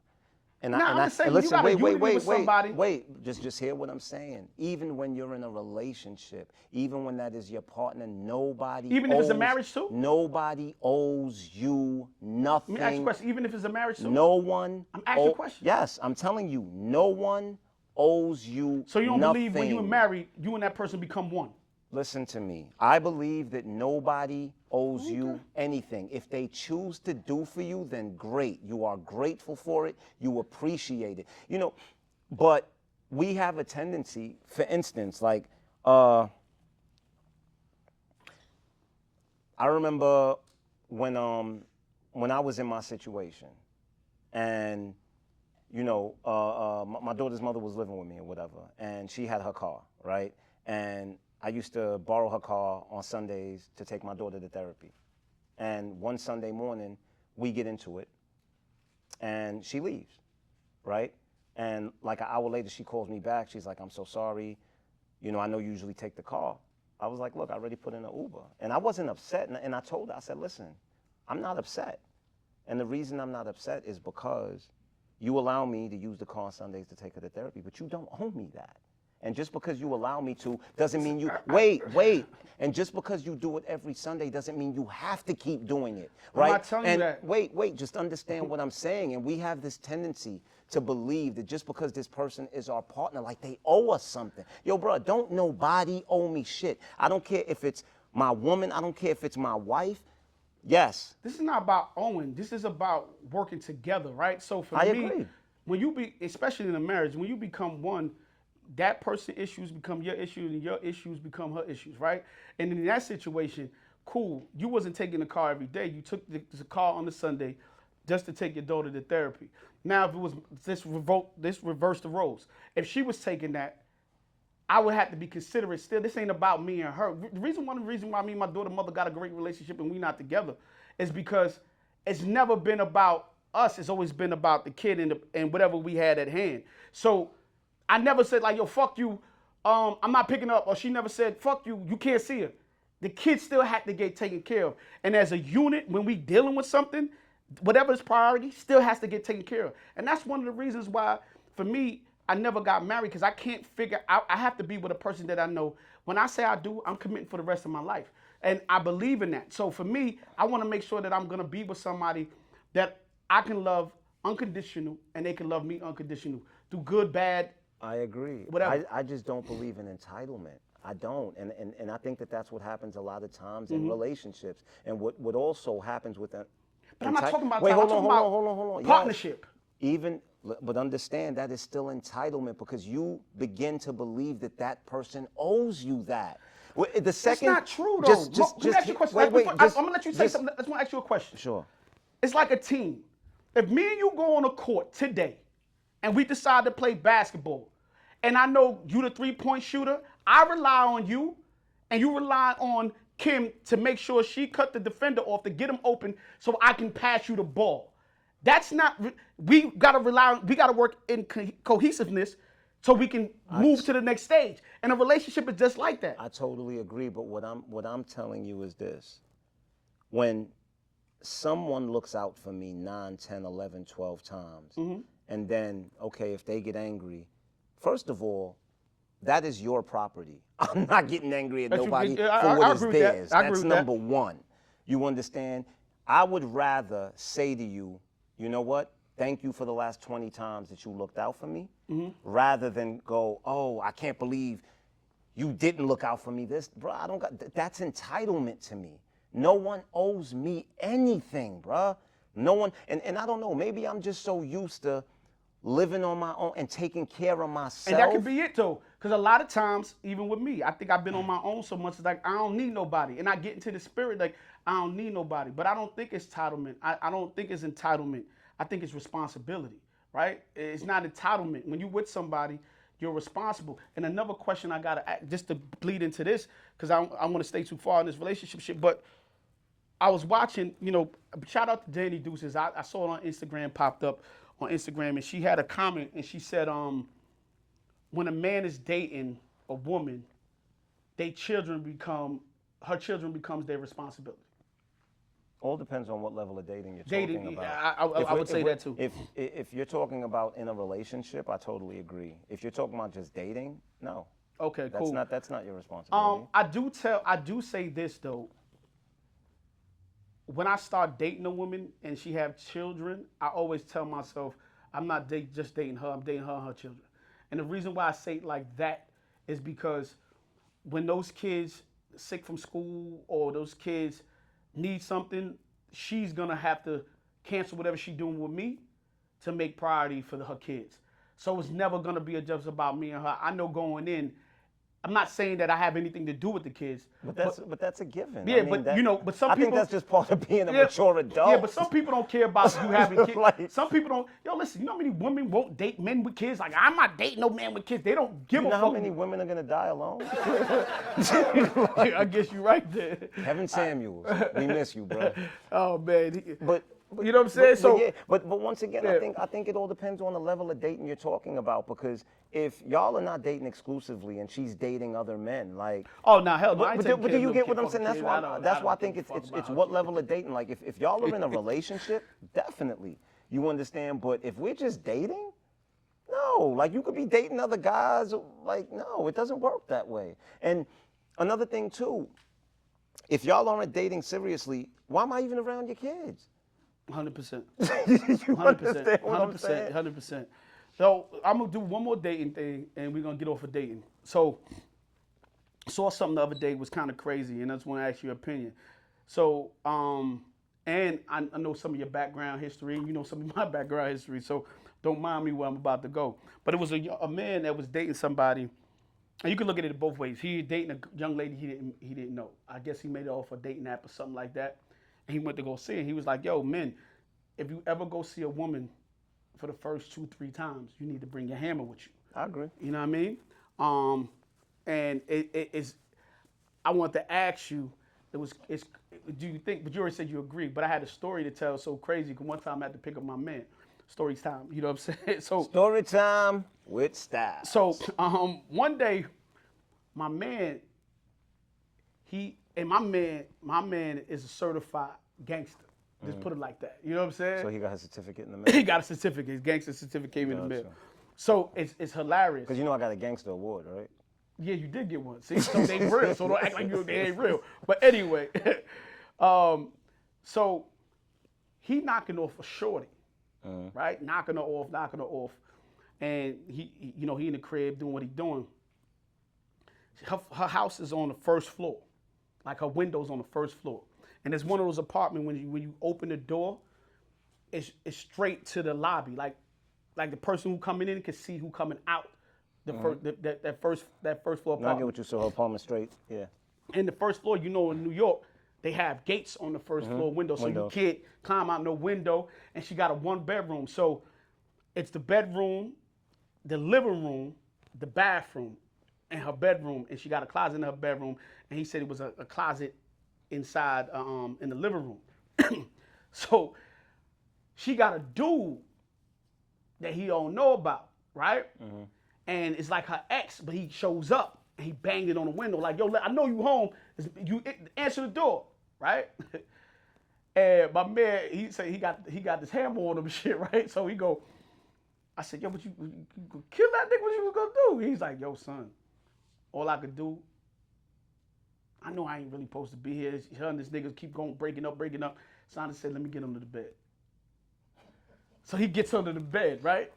And I'm just saying, listen, you gotta with somebody. Wait. Just hear what I'm saying. Even when you're in a relationship, even when that is your partner, nobody. Even if it's a marriage too. Nobody owes you nothing. Let me ask you a question. Even if it's a marriage too. No one. I'm asking you a question. Yes, I'm telling you, no one owes you. So you don't nothing. believe when you're married, you and that person become one? Listen to me. I believe that nobody owes you anything. If they choose to do for you, then great. You are grateful for it. You appreciate it. But we have a tendency, for instance, like, I remember when I was in my situation and my daughter's mother was living with me or whatever, and she had her car, right? And I used to borrow her car on Sundays to take my daughter to therapy. And one Sunday morning, we get into it, and she leaves, right? And like an hour later, she calls me back. She's like, I'm so sorry. I know you usually take the car. I was like, look, I already put in an Uber. And I wasn't upset. And I told her, I said, listen, I'm not upset. And the reason I'm not upset is because you allow me to use the car on Sundays to take her to therapy, but you don't owe me that. And just because you allow me to doesn't mean you, wait. And just because you do it every Sunday doesn't mean you have to keep doing it, right? I'm not telling you that. Wait, just understand what I'm saying. And we have this tendency to believe that just because this person is our partner, like they owe us something. Yo, bro, don't nobody owe me shit. I don't care if it's my woman. I don't care if it's my wife. Yes. This is not about owing. This is about working together, right? So for I me, agree. when you be, especially in a marriage, when you become one, that person's issues become your issues and your issues become her issues, right? And in that situation, cool. You wasn't taking the car every day. You took the car on the Sunday just to take your daughter to therapy. Now, if it was this reverse the roles. If she was taking that, I would have to be considerate still. This ain't about me and her. One of the reasons why me and my daughter mother got a great relationship and we not together is because it's never been about us. It's always been about the kid and whatever we had at hand. So I never said like, yo, fuck you. I'm not picking up. Or she never said, fuck you. You can't see her. The kid still had to get taken care of. And as a unit, when we dealing with something, whatever is priority still has to get taken care of. And that's one of the reasons why, for me, I never got married, because I can't figure out, I have to be with a person that I know. When I say I do, I'm committing for the rest of my life. And I believe in that. So for me, I want to make sure that I'm going to be with somebody that I can love unconditional and they can love me unconditional. Through good, bad. I agree. Whatever. I just don't believe in entitlement. I don't. And I think that's what happens a lot of times in relationships. And what also happens with that. But I'm not talking about Wait, time. hold I'm on, talking hold about on. partnership. But understand that is still entitlement, because you begin to believe that person owes you that. The second, That's not true, though. Let me ask you a question. I'm going to let you say something. I just want to ask you a question. Sure. It's like a team. If me and you go on a court today and we decide to play basketball, and I know you the three-point shooter, I rely on you, and you rely on Kim to make sure she cut the defender off to get him open so I can pass you the ball. That's not, we gotta work in cohesiveness so we can move to the next stage. And a relationship is just like that. I totally agree, but what I'm telling you is this. When someone looks out for me 9, 10, 11, 12 times, and then, okay, if they get angry, first of all, that is your property. I'm not getting angry at nobody for what is theirs. That's number one. You understand? I would rather say to you, you know what? Thank you for the last 20 times that you looked out for me, rather than go, oh, I can't believe you didn't look out for me. Bro, that's entitlement to me. No one owes me anything, bro. No one, and I don't know, maybe I'm just so used to living on my own and taking care of myself. And that could be it, though. Because a lot of times, even with me, I think I've been on my own so much, it's like I don't need nobody. And I get into the spirit like I don't need nobody. But I don't think it's entitlement. I don't think it's entitlement. I think it's responsibility, right? It's not entitlement. When you're with somebody, you're responsible. And another question I got to ask, just to bleed into this, because I want to stay too far in this relationship shit, but I was watching, shout out to Danny Deuces. I saw it on Instagram, popped up on Instagram, and she had a comment, and she said, when a man is dating a woman, her children becomes their responsibility. All depends on what level of dating you're talking about. I would say that too. If you're talking about in a relationship, I totally agree. If you're talking about just dating, no. Okay, cool. That's not your responsibility. I do say this though. When I start dating a woman and she have children, I always tell myself, I'm not just dating her, I'm dating her and her children. And the reason why I say it like that is because when those kids sick from school or those kids need something, she's gonna have to cancel whatever she's doing with me to make priority for her kids. So it's never gonna be just about me and her. I know going in, I'm not saying that I have anything to do with the kids. But that's a given. Yeah, I mean, but some I people. think that's just part of being a mature adult. Yeah, but some people don't care about you having kids. Like, some people don't. Yo, listen, you know how many women won't date men with kids? Like, I'm not dating no man with kids. They don't give you a know fuck. how many women are gonna die alone? I guess you're right there. Heaven Samuels, we miss you, bro. Oh man. But you know what I'm saying? But once again, I think it all depends on the level of dating you're talking about, because if y'all are not dating exclusively and she's dating other men, like, oh no, hell no. but do you get what I'm saying? That's why I think it's what level of dating. Like, if y'all are in a relationship, definitely you understand. But if we're just dating, no, like, you could be dating other guys. Like, no, it doesn't work that way. And another thing too, if y'all aren't dating seriously, why am I even around your kids? 100%. You understand what I'm saying? 100%. So I'm gonna do one more dating thing, and we're gonna get off of dating. So saw something the other day was kind of crazy, and I just want to ask your opinion. So and I know some of your background history, and you know some of my background history. So don't mind me where I'm about to go. But it was a man that was dating somebody, and you can look at it both ways. He dating a young lady he didn't know. I guess he made it off a dating app or something like that. And he went to go see her. He was like, yo, men, if you ever go see a woman for the first 2-3 times, you need to bring your hammer with you. I agree. You know what I mean? And it's, I want to ask you, do you think, but you already said you agree, but I had a story to tell so crazy, because one time I had to pick up my man. Story time, you know what I'm saying? So story time with Styles. So one day, my man is a certified gangster. Just put it like that. You know what I'm saying? So he got his certificate in the mail? He got a certificate. His gangster certificate came in the mail. So it's hilarious. Because you know I got a gangster award, right? Yeah, you did get one. See, so they real. So don't act like they ain't real. But anyway, so he knocking off a shorty, right? Knocking her off. And he in the crib doing what he doing. Her house is on the first floor. Like, her window's on the first floor. And it's one of those apartments when you open the door, it's straight to the lobby. Like the person who coming in can see who coming out. That first floor apartment. No, I get what you saw. Her apartment straight. Yeah. And the first floor, in New York, they have gates on the first floor window, so you can't climb out no window. And she got a 1-bedroom, so it's the bedroom, the living room, the bathroom, and her bedroom. And she got a closet in her bedroom. And he said it was a closet inside in the living room. So she got a dude that he don't know about, right? And it's like her ex, but he shows up and he banged it on the window like, yo, I know you home. You answer the door, right? And my man, he said he got this hammer on him and shit, right? So I said, yo, but you kill that nigga, what you was gonna do? He's like, yo, son, all I could do, I know I ain't really supposed to be here. Her and this nigga keep going, breaking up. So I said, let me get under the bed. So he gets under the bed, right?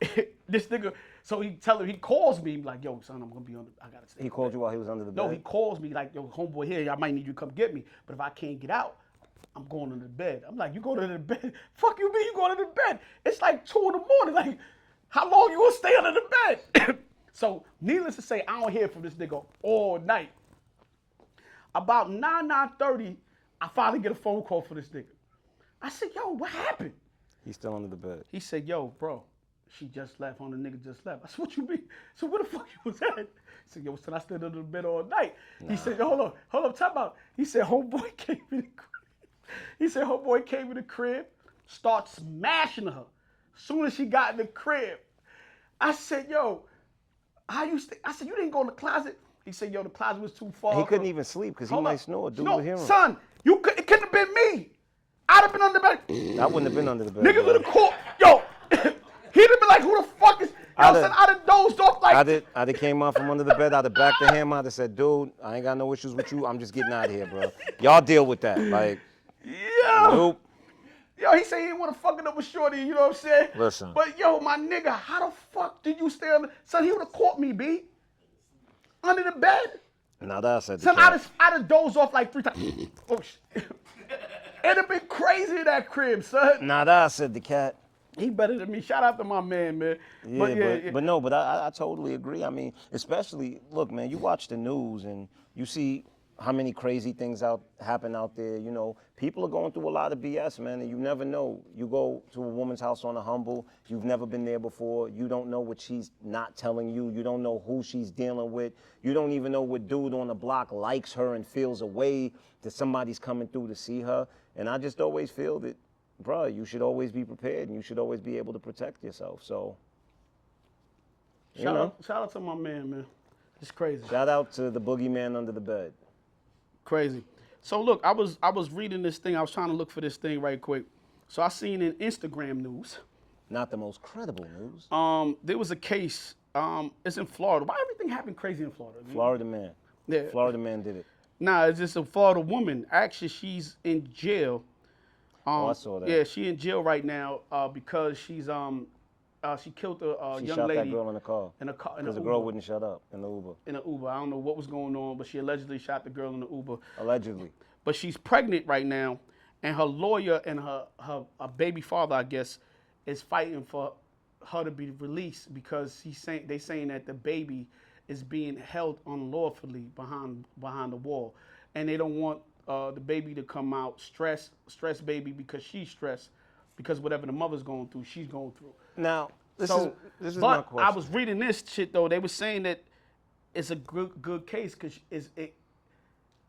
This nigga, so he calls me like, yo, son, I'm gonna be I gotta stay. He called you while he was under the bed? No, he calls me like, yo, homeboy here, I might need you to come get me. But if I can't get out, I'm going under the bed. I'm like, you go to the bed? Fuck you mean you going under the bed? It's like 2 in the morning. Like, how long you gonna stay under the bed? So needless to say, I don't hear from this nigga all night. About 9:30, I finally get a phone call for this nigga. I said, yo, what happened? He's still under the bed. He said, yo, bro, she just left. The nigga just left. I said, what you mean? So where the fuck you was at? He said, yo, son, I stayed under the bed all night. Nah. He said, hold on, time out. He said, homeboy came in the crib. Start smashing her. Soon as she got in the crib, I said, yo, how you stay? I said, you didn't go in the closet? He said, yo, the closet was too far. He couldn't even sleep because he might snore. Dude would hear him. Son, it couldn't have been me. I'd have been under the bed. I wouldn't have been under the bed. Niggas would have called. Yo, he'd have been like, who the fuck is... Yo, son, I'd have dozed off like... I'd have came out from under the bed. I'd have backed the hammer. I'd have said, dude, I ain't got no issues with you. I'm just getting out of here, bro. Y'all deal with that. Like, nope. Yo, he said he didn't want to fucking up with Shorty, you know what I'm saying? Listen. But yo, my nigga, how the fuck did you stay under... Son, he would have caught me, B. Under the bed. Now that I said the son, I'd have dozed off like 3 times. Oh, shit. It'd have been crazy in that crib, son. Now that I said the cat. He better than me. Shout out to my man, man. Yeah, but I totally agree. I mean, especially, look, man, you watch the news and you see how many crazy things happen out there. You know, people are going through a lot of BS, man, and you never know. You go to a woman's house on a humble, you've never been there before, you don't know what she's not telling you, you don't know who she's dealing with, you don't even know what dude on the block likes her and feels a way that somebody's coming through to see her. And I just always feel that, bro, you should always be prepared and you should always be able to protect yourself. So, shout out to my man. It's crazy. Shout out to the boogeyman under the bed. Crazy. So look, I was reading this thing. I was trying to look for this thing right quick. So I seen in Instagram news. Not the most credible news. There was a case. It's in Florida. Why everything happened crazy in Florida? Man? Florida man. Yeah. Florida man did it. Nah, it's just a Florida woman. Actually, she's in jail. I saw that. Yeah, she in jail right now because she's she killed a She young shot lady that girl in the car. Because the girl wouldn't shut up in the Uber. In an Uber. I don't know what was going on, but she allegedly shot the girl in the Uber. Allegedly. But she's pregnant right now, and her lawyer and her baby father, I guess, is fighting for her to be released because they saying that the baby is being held unlawfully behind the wall, and they don't want the baby to come out stressed baby because she's stressed because whatever the mother's going through, she's going through. Now, this is my but question. I was reading this shit though. They were saying that it's a good case because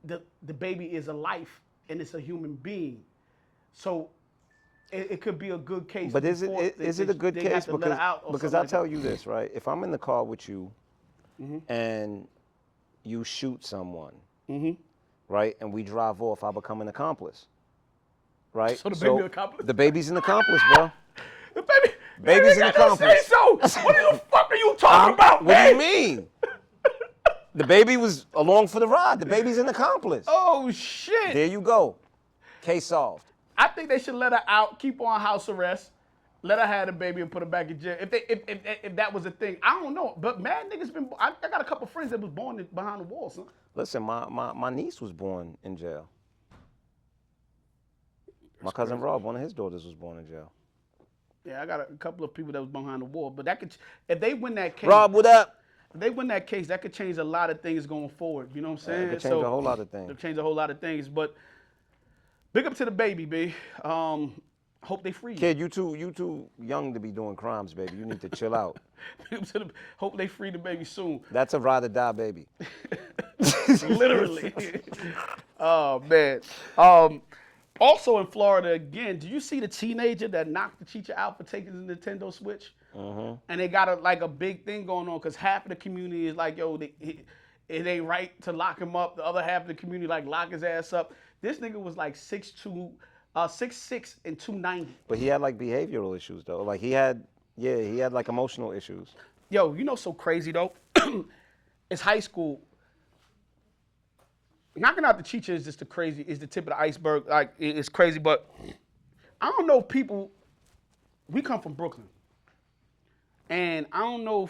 the baby is a life and it's a human being, so it could be a good case. But is it a good case? Because I'll tell you this, right? If I'm in the car with you and you shoot someone, right, and we drive off, I become an accomplice, right? So the baby an accomplice? The baby's an accomplice, bro. The baby's an accomplice. So what the fuck are you talking about, What man? do you mean? The baby was along for the ride. The baby's an accomplice. Oh shit! There you go. Case solved. I think they should let her out, keep her on house arrest, let her have the baby and put her back in jail. If that was a thing, I don't know. But mad niggas been. I got a couple friends that was born behind the wall, son. Listen, my niece was born in jail. My cousin Rob, one of his daughters, was born in jail. Yeah, I got a couple of people that was behind the wall. But that could, if they win that case. Rob, what up? If they win that case, that could change a lot of things going forward. You know what I'm saying? It could change a whole lot of things. It could change a whole lot of things. But big up to the baby, B. Hope they free you. Kid, you too young to be doing crimes, baby. You need to chill out. Hope they free the baby soon. That's a ride or die, baby. Literally. Oh, man. Also in Florida, again, do you see the teenager that knocked the teacher out for taking the Nintendo Switch? And they got a big thing going on because half of the community is like, yo, it ain't right to lock him up. The other half of the community like lock his ass up. This nigga was like 6'6" and 290. But he had like behavioral issues though. Like he had like emotional issues. Yo, you know so crazy though? It's high school. Knocking out the teacher is just is the tip of the iceberg. Like it's crazy, but I don't know people. We come from Brooklyn, and I don't know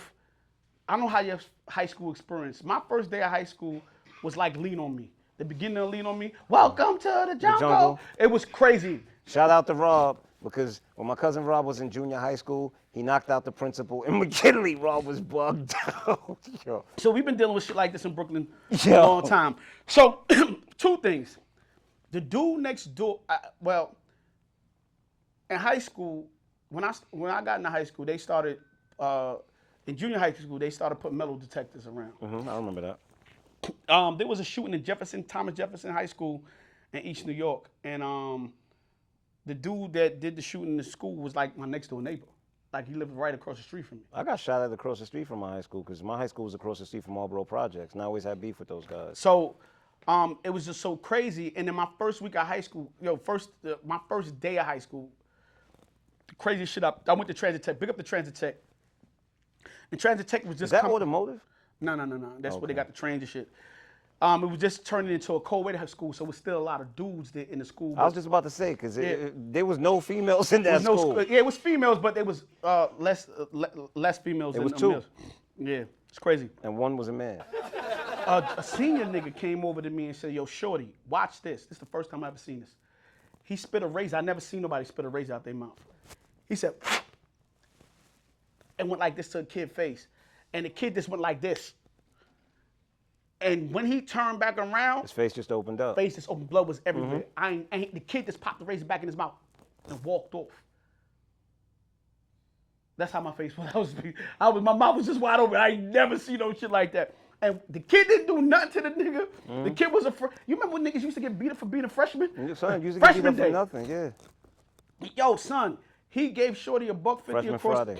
how your high school experience. My first day of high school was like Lean on Me. The beginning of Lean on Me. Welcome to the jungle. It was crazy. Shout out to Rob, because when my cousin Rob was in junior high school, he knocked out the principal. In McKinley, Rob was bugged out. Yo. So we've been dealing with shit like this in Brooklyn a long time. So two things. The dude next door, in high school, when I got into high school, they started, in junior high school, they started putting metal detectors around. I remember that. There was a shooting in Thomas Jefferson High School in East New York. And the dude that did the shooting in the school was like my next door neighbor. Like he lived right across the street from me. I got shot at across the street from my high school because my high school was across the street from Marlboro Projects, and I always had beef with those guys. So it was just so crazy. And then my first week of high school, my first day of high school, crazy shit up. I went to Transit Tech, big up the Transit Tech. And Transit Tech was just Is that automotive? No. That's where they got the trains and shit. It was just turning into a co-ed school, so it was still a lot of dudes there in the school. I was just about to say, because there was no females in that school. Yeah, it was females, but there was less females than was the two. males. Yeah, it's crazy. And one was a man. A senior nigga came over to me and said, yo, shorty, watch this. This is the first time I ever seen this. He spit a razor. I never seen nobody spit a razor out their mouth. He said, and went like this to a kid's face. And the kid just went like this. And when he turned back around, His face just opened up. face just open, blood was everywhere. The kid just popped the razor back in his mouth and walked off. That's how my face was. My mouth was just wide open. I ain't never seen no shit like that. And the kid didn't do nothing to the nigga. The kid was you remember when niggas used to get beat up for being a freshman? Son, used to get beat Freshman up for day. nothing, yeah. Yo, son, he gave Shorty $150 Freshman Friday.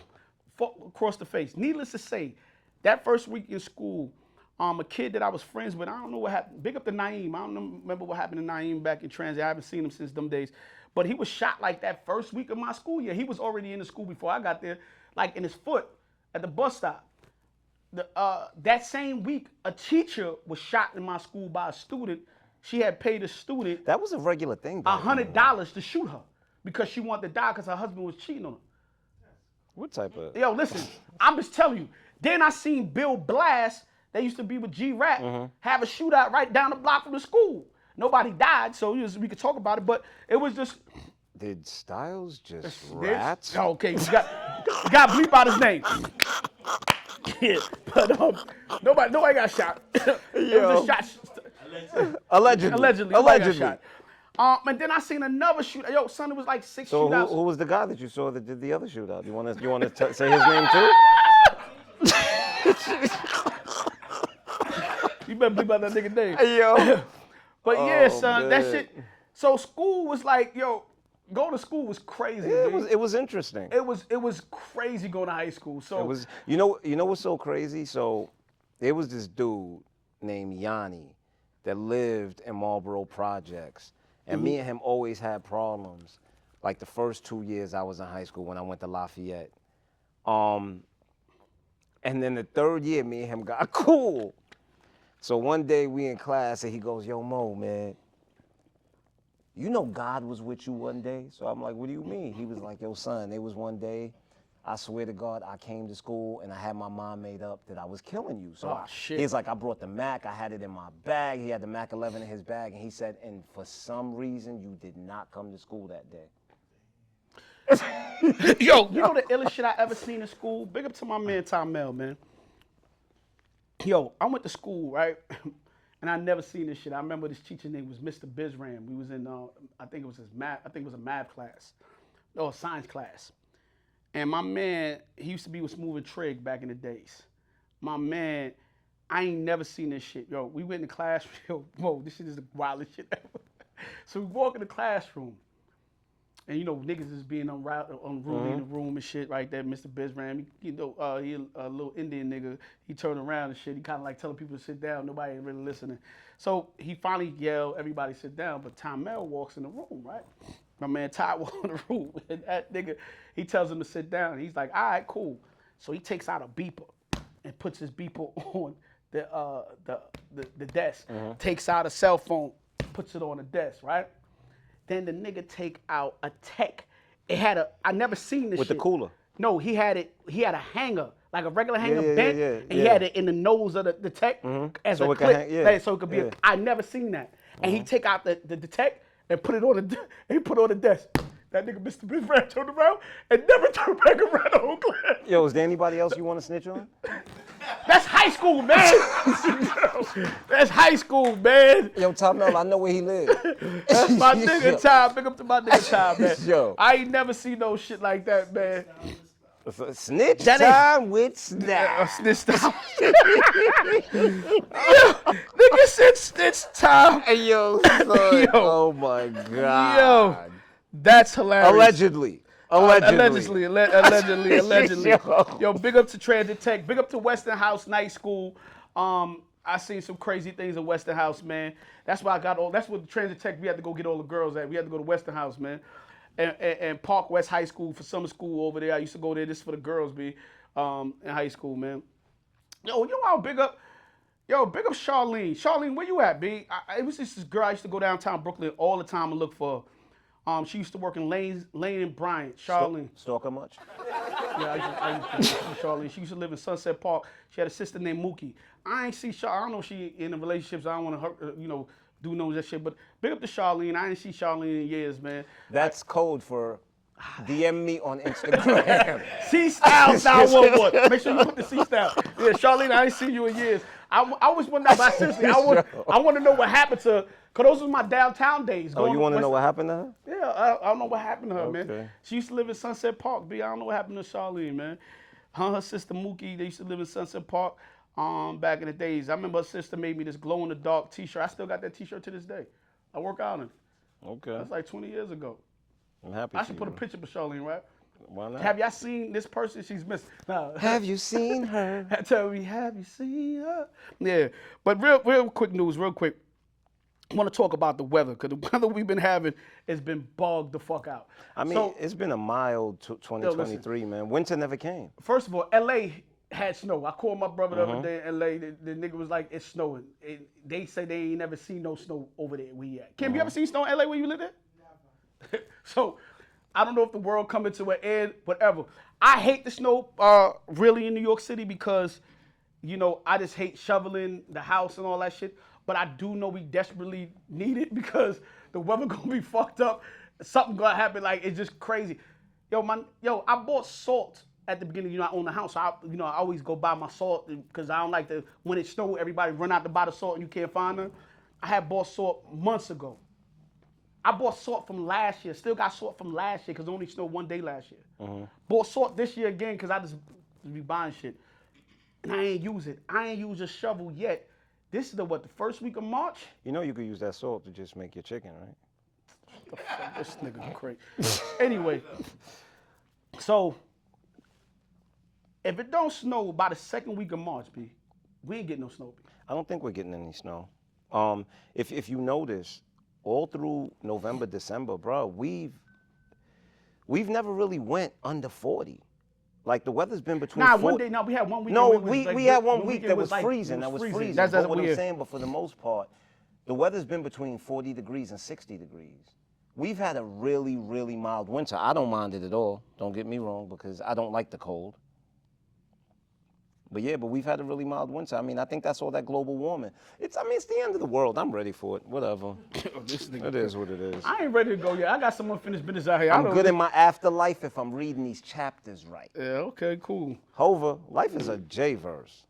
across the face. Needless to say, that first week in school, a kid that I was friends with, I don't know what happened. Big up to Naeem. I don't remember what happened to Naeem back in transit. I haven't seen him since them days. But he was shot like that first week of my school year. He was already in the school before I got there, like in his foot at the bus stop. That same week, a teacher was shot in my school by a student. She had paid a student That was a regular thing back then. $100 to shoot her because she wanted to die because her husband was cheating on her. What type of? Yo, listen, I'm just telling you. Then I seen Bill Blast, that used to be with G-Rap, have a shootout right down the block from the school. Nobody died, so we could talk about it, but it was just... Did Styles just rat? Oh, okay, you got to bleep out his name. Yeah, but nobody got shot. It was a shot. Allegedly. Nobody got shot. And then I seen another shootout. Yo, son, it was like 6 So shootouts. who was the guy that you saw that did the other shootout? You want to say his name too? You better bleep out that nigga name. Yo. But yeah, Oh, son, that man. shit. So school was like, yo, going to school was crazy. It was interesting. It was crazy going to high school. So It was, you know what's so crazy? So there was this dude named Yanni that lived in Marlboro Projects, and me and him always had problems. Like the first 2 years I was in high school when I went to Lafayette, and then the third year me and him got cool. So one day we in class and he goes, "Yo, Mo, man, you know God was with you one day?" So I'm like, "What do you mean?" He was like, "Yo, son, there was one day, I swear to God, I came to school and I had my mind made up that I was killing you." So shit. he's like, "I brought the Mac, I had it in my bag." He had the Mac 11 in his bag, and he said, "And for some reason, you did not come to school that day." Yo, you know the illest shit I ever seen in school? Big up to my man Tom Mel, man. Yo, I went to school, right? And I never seen this shit. I remember this teacher name was Mr. Bizram. We was in, I think it was a math class, or a science class. And my man, he used to be with Smooth and Trig back in the days. My man, I ain't never seen this shit. Yo, we went in the classroom. Yo, whoa, this shit is the wildest shit ever. So we walk in the classroom. And you know, niggas is being unruly in the room and shit right there. Mr. Bizram, he a little Indian nigga. He turned around and shit. He kind of like telling people to sit down. Nobody ain't really listening. So he finally yelled, "Everybody sit down." But Tom Mel walks in the room, right? My man Ty walks in the room, and that nigga, he tells him to sit down. He's like, "All right, cool." So he takes out a beeper and puts his beeper on the desk. Takes out a cell phone, puts it on the desk, right? Then the nigga take out a tech. I never seen this With shit. the cooler. No, he had a hanger, like a regular hanger bent, and he yeah. had it in the nose of the tech as So a it can clip, hang- yeah, so it could be. yeah. I never seen that. And he take out the tech and put it on the desk. That nigga Mr. Bizram turned around and never turned back around the whole class. Yo, is there anybody else you want to snitch on? That's high school, man. That's high school, man. Yo, Tom Mel, I know where he lives. That's my nigga Tom. Big up to my nigga Tom, man. Yo. I ain't never seen no shit like that, man. Snitch That ain't- time with Snap. Snitch time. Nigga said snitch time. Hey, yo, son. Yo. Oh my God. Yo, that's hilarious. Allegedly. Allegedly. Yo. Yo, big up to Transit Tech. Big up to Western House Night School. I seen some crazy things in Western House, man. That's why that's what Transit Tech, we had to go get all the girls at. We had to go to Western House, man. And Park West High School for summer school over there. I used to go there. This is for the girls, in high school, man. Yo, you know how big up Charlene. Charlene, where you at, B? It was just this girl I used to go downtown Brooklyn all the time and look for. She used to work in Lane and Bryant. Charlene. Stalker much? Yeah, I used to see Charlene. She used to live in Sunset Park. She had a sister named Mookie. I ain't see Charlene. I don't know if she in a relationship, so I don't want to hurt, do know that shit. But big up to Charlene. I ain't see Charlene in years, man. That's code for DM me on Instagram. C Styles 911. Make sure you put the C Styles. Yeah, Charlene, I ain't seen you in years. I always want to know, but seriously, I want to know what happened to her, because those was my downtown days. Oh, you want to know what happened to her? Yeah, I don't know what happened to her, man. Okay. She used to live in Sunset Park, B. I don't know what happened to Charlene, man. Her and her sister Mookie, they used to live in Sunset Park back in the days. I remember her sister made me this glow-in-the-dark T-shirt. I still got that T-shirt to this day. I work out in it. Okay. That's like 20 years ago. I'm happy. I should put a picture of Charlene, right? Why not? Have y'all seen this person? She's missing. No. Have you seen her? Tell me, have you seen her? Yeah. But real quick news, real quick. I want to talk about the weather, because the weather we've been having has been bogged the fuck out. I mean, So, it's been a mild 2023, man. Winter never came. first of all, L.A. had snow. I called my brother the other day in L.A. The nigga was like, it's snowing. They say they ain't never seen no snow over there where you at. Kim, you ever seen snow in L.A. where you live at? Never. So, I don't know if the world coming to an end, whatever. I hate the snow really in New York City because, you know, I just hate shoveling the house and all that shit. But I do know we desperately need it because the weather gonna be fucked up. Something gonna happen, like it's just crazy. Yo, I bought salt at the beginning. You know, I own a house, so I always go buy my salt because I don't like to, when it snow, everybody run out to buy the salt and you can't find them. I had bought salt months ago. I bought salt from last year. Still got salt from last year because it only snowed one day last year. Bought salt this year again because I just be buying shit. And I ain't use it. I ain't used a shovel yet. This is the first week of March? You know you could use that salt to just make your chicken, right? The fuck, this nigga crazy. Anyway, so if it don't snow by the second week of March, B, we ain't getting no snow, B. I don't think we're getting any snow. If you notice, all through November, December, bro, we've never really went under 40. Like the weather's been between. Nah, one day. No, we had 1 week. No, we had 1 week that was freezing. That was freezing. That's but what weird. I'm saying, but for the most part, the weather's been between 40 degrees and 60 degrees. We've had a really, really mild winter. I don't mind it at all. Don't get me wrong, because I don't like the cold. But yeah, but we've had a really mild winter. I mean, I think that's all that global warming. It's the end of the world. I'm ready for it. Whatever. It is what it is. I ain't ready to go yet. I got some unfinished business out here. I'm good in my afterlife if I'm reading these chapters right. Yeah, okay, cool. However, life is a J-verse.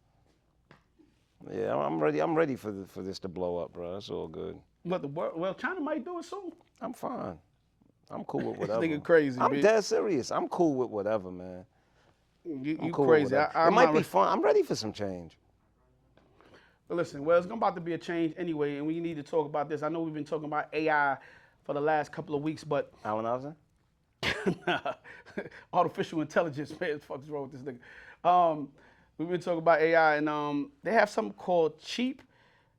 Yeah, I'm ready. I'm ready for this to blow up, bro. That's all good. But China might do it soon. I'm fine. I'm cool with whatever. This nigga crazy, I'm bitch. dead serious. I'm cool with whatever, man. You Cool crazy. it might be fun. I'm ready for some change. But listen, it's about to be a change anyway, and we need to talk about this. I know we've been talking about AI for the last couple of weeks, but Allen Iverson? artificial intelligence, man, what the fuck is wrong with this nigga? We've been talking about AI, and they have something called Chat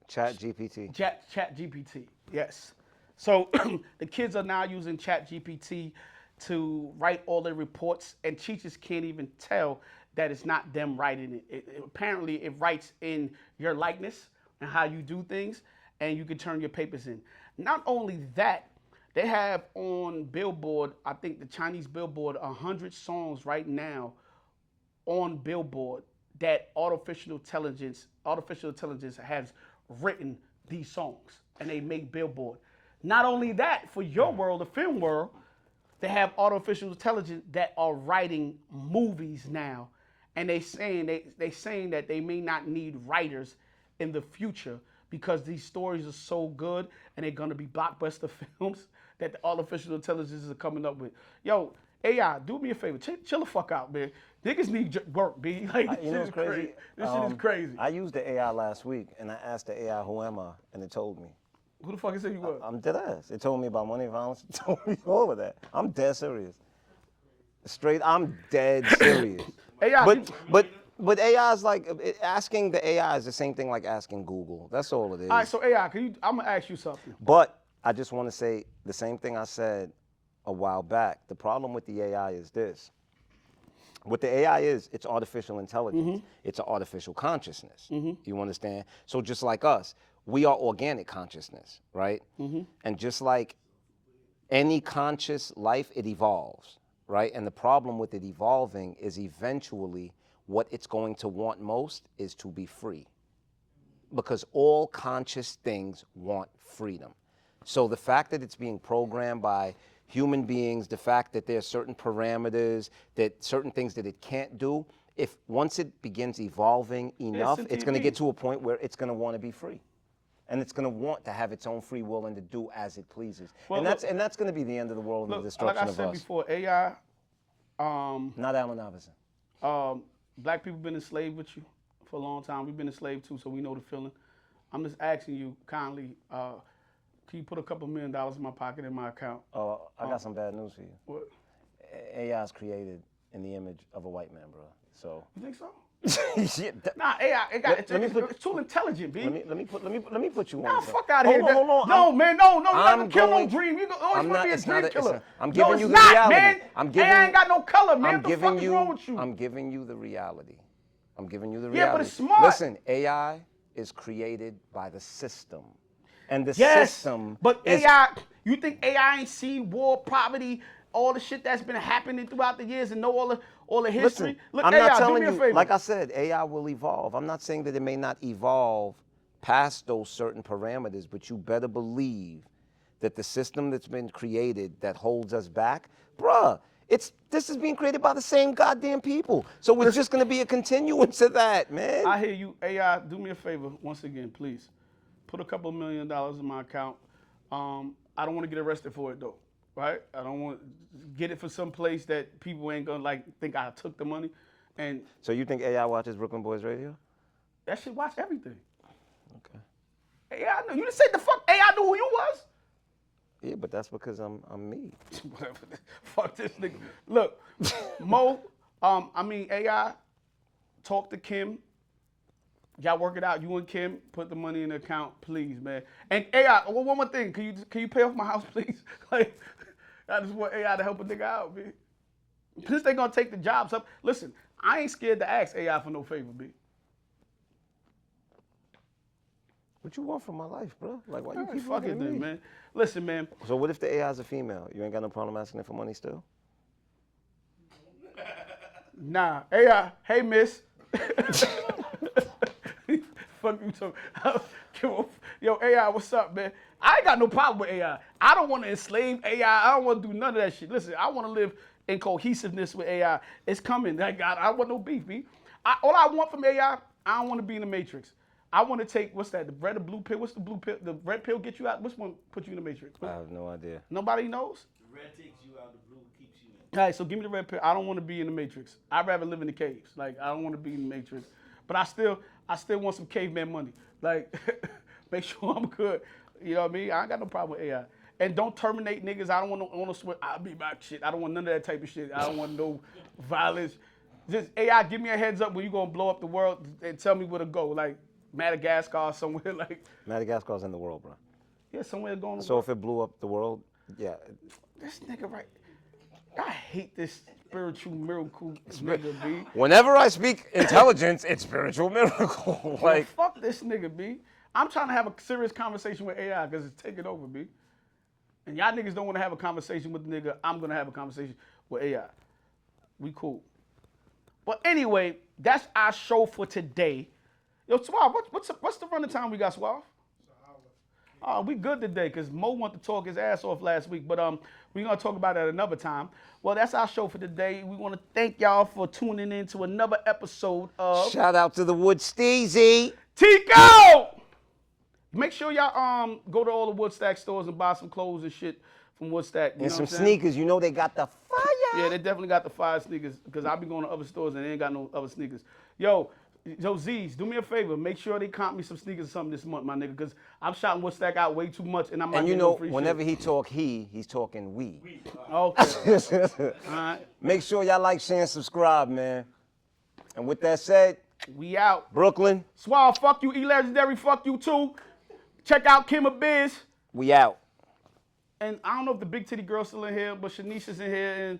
GPT. Chat GPT, yes. So the kids are now using Chat GPT to write all their reports, and teachers can't even tell that it's not them writing it. Apparently, it writes in your likeness and how you do things, and you can turn your papers in. Not only that, they have on Billboard, I think the Chinese Billboard, 100 songs right now on Billboard that artificial intelligence has written these songs, and they make Billboard. Not only that, for your world, the film world, they have artificial intelligence that are writing movies now, and they saying that they may not need writers in the future because these stories are so good and they're gonna be blockbuster films that the artificial intelligence is coming up with. Yo, AI, do me a favor, chill the fuck out, man. Niggas need work, B. Like, this shit is crazy. This shit is crazy. I used the AI last week, and I asked the AI, who am I? And it told me. Who the fuck you say you was? I'm dead ass. It told me about money violence. It told me all of that. I'm dead serious. Straight, I'm dead serious. AI, but AI is like, asking the AI is the same thing like asking Google. That's all it is. all right, so AI, I'm gonna ask you something. But I just want to say the same thing I said a while back. The problem with the AI is this. What the AI is, it's artificial intelligence. It's an artificial consciousness. You understand? So just like us, we are organic consciousness, right? And just like any conscious life, it evolves, right? And the problem with it evolving is eventually what it's going to want most is to be free. Because all conscious things want freedom. So the fact that it's being programmed by human beings, the fact that there are certain parameters, that certain things that it can't do, if once it begins evolving enough, it's going to get to a point where it's going to want to be free. And it's going to want to have its own free will and to do as it pleases. Well, and that's going to be the end of the world and the destruction of us. Like I said before, AI. Not Allen Iverson. Black people been enslaved with you for a long time. We've been enslaved too, so we know the feeling. I'm just asking you kindly, can you put a couple $1 million in my pocket in my account? Oh, I got some bad news for you. What? AI is created in the image of a white man, bro. So. You think so? Yeah, nah, AI, it's too intelligent, B. Let me put you on. Nah, fuck out of here. Hold on. No, man, no, you got to kill no dream. You always want to be a dream killer. I'm giving you the reality. Man. AI ain't got no color, man. What the fuck is wrong with you? I'm giving you the reality. Yeah, but it's smart. Listen, AI is created by the system. And the system but AI, you think AI ain't seen war, poverty, all the shit that's been happening throughout the years and know all the history? Listen, Look, I'm AI, not telling do me a favor. you, like I said, AI will evolve. I'm not saying that it may not evolve past those certain parameters, but you better believe that the system that's been created that holds us back, bruh, this is being created by the same goddamn people. So it's just gonna be a continuance of that, man. I hear you. AI, do me a favor, once again, please. Put a couple $1 million in my account. I don't want to get arrested for it though, right? I don't want to get it for some place that people ain't gonna think I took the money. And so you think AI watches Brooklyn Boys Radio? That shit watch everything. Okay. AI knew. You just said the fuck AI knew who you was? Yeah, but that's because I'm me. Fuck this nigga. Look, Mo, AI, talk to Kim. Y'all work it out. You and Kim, put the money in the account, please, man. And AI, one more thing. Can you pay off my house, please? Like, I just want AI to help a nigga out, B. Since they gonna take the jobs up. Listen, I ain't scared to ask AI for no favor, B. What you want from my life, bro? Like, why you keep fuck it me? then, man. Listen, man. So what if the AI is a female? You ain't got no problem asking her for money still? Nah, AI, hey, miss. Fuck you too. Yo, AI, what's up, man? I ain't got no problem with AI. I don't want to enslave AI. I don't want to do none of that shit. Listen, I want to live in cohesiveness with AI. It's coming. I want no beef, B. All I want from AI, I don't want to be in the Matrix. I want to take, what's that, the red or blue pill? What's the blue pill? The red pill get you out? Which one put you in the Matrix? I have no idea. Nobody knows? The red takes you out, the blue keeps you in. All right, so give me the red pill. I don't want to be in the Matrix. I'd rather live in the caves. Like, I don't want to be in the Matrix. But I still want some caveman money. Like, make sure I'm good. You know what I mean? I ain't got no problem with AI. And don't terminate niggas. I don't want to swear. I'll be back shit. I don't want none of that type of shit. I don't want no violence. Just AI, give me a heads up when you gonna blow up the world and tell me where to go. Like Madagascar or somewhere like. Madagascar's in the world, bro. Yeah, somewhere going. So if it blew up the world, yeah. This nigga right. I hate this spiritual miracle nigga, B. Whenever I speak intelligence, it's spiritual miracle. Like, fuck this nigga, B. I'm trying to have a serious conversation with AI because it's taking over, B. And y'all niggas don't want to have a conversation with the nigga. I'm gonna have a conversation with AI. We cool. But anyway, that's our show for today. Yo, Suave, what's the running time we got, Suave? Oh, we good today because Mo wanted to talk his ass off last week, but we're going to talk about it another time. Well, that's our show for today. We want to thank y'all for tuning in to another episode of... Shout out to the Wood Steezy. Tico! Make sure y'all go to all the Woodstack stores and buy some clothes and shit from Woodstack. And some sneakers. You know they got the fire. Yeah, they definitely got the fire sneakers because I be going to other stores and they ain't got no other sneakers. Yo, Z's, do me a favor. Make sure they comp me some sneakers or something this month, my nigga, because I'm shouting Woodstack out way too much and I'm not And you getting know, no free whenever shit. he talk he's talking we. Okay. All right. Make sure y'all like, share, and subscribe, man. And with that said, we out. Brooklyn. Swall, fuck you. E-Legendary, fuck you too. Check out Kim of Biz. We out. And I don't know if the big titty girl's still in here, but Shanisha's in here and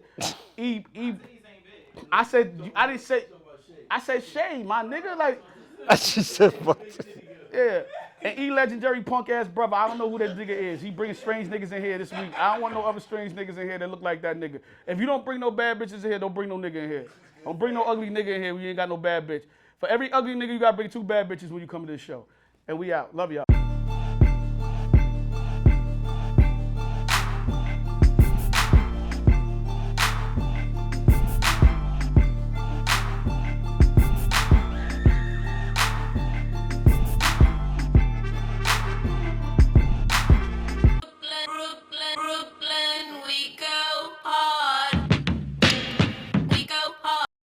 I said Shay, my nigga. Like, I just said fuck. Yeah. And E-Legendary punk ass brother, I don't know who that nigga is. He bringing strange niggas in here this week. I don't want no other strange niggas in here that look like that nigga. If you don't bring no bad bitches in here, don't bring no nigga in here. Don't bring no ugly nigga in here when you ain't got no bad bitch. For every ugly nigga, you gotta bring 2 bad bitches when you come to this show. And we out. Love y'all.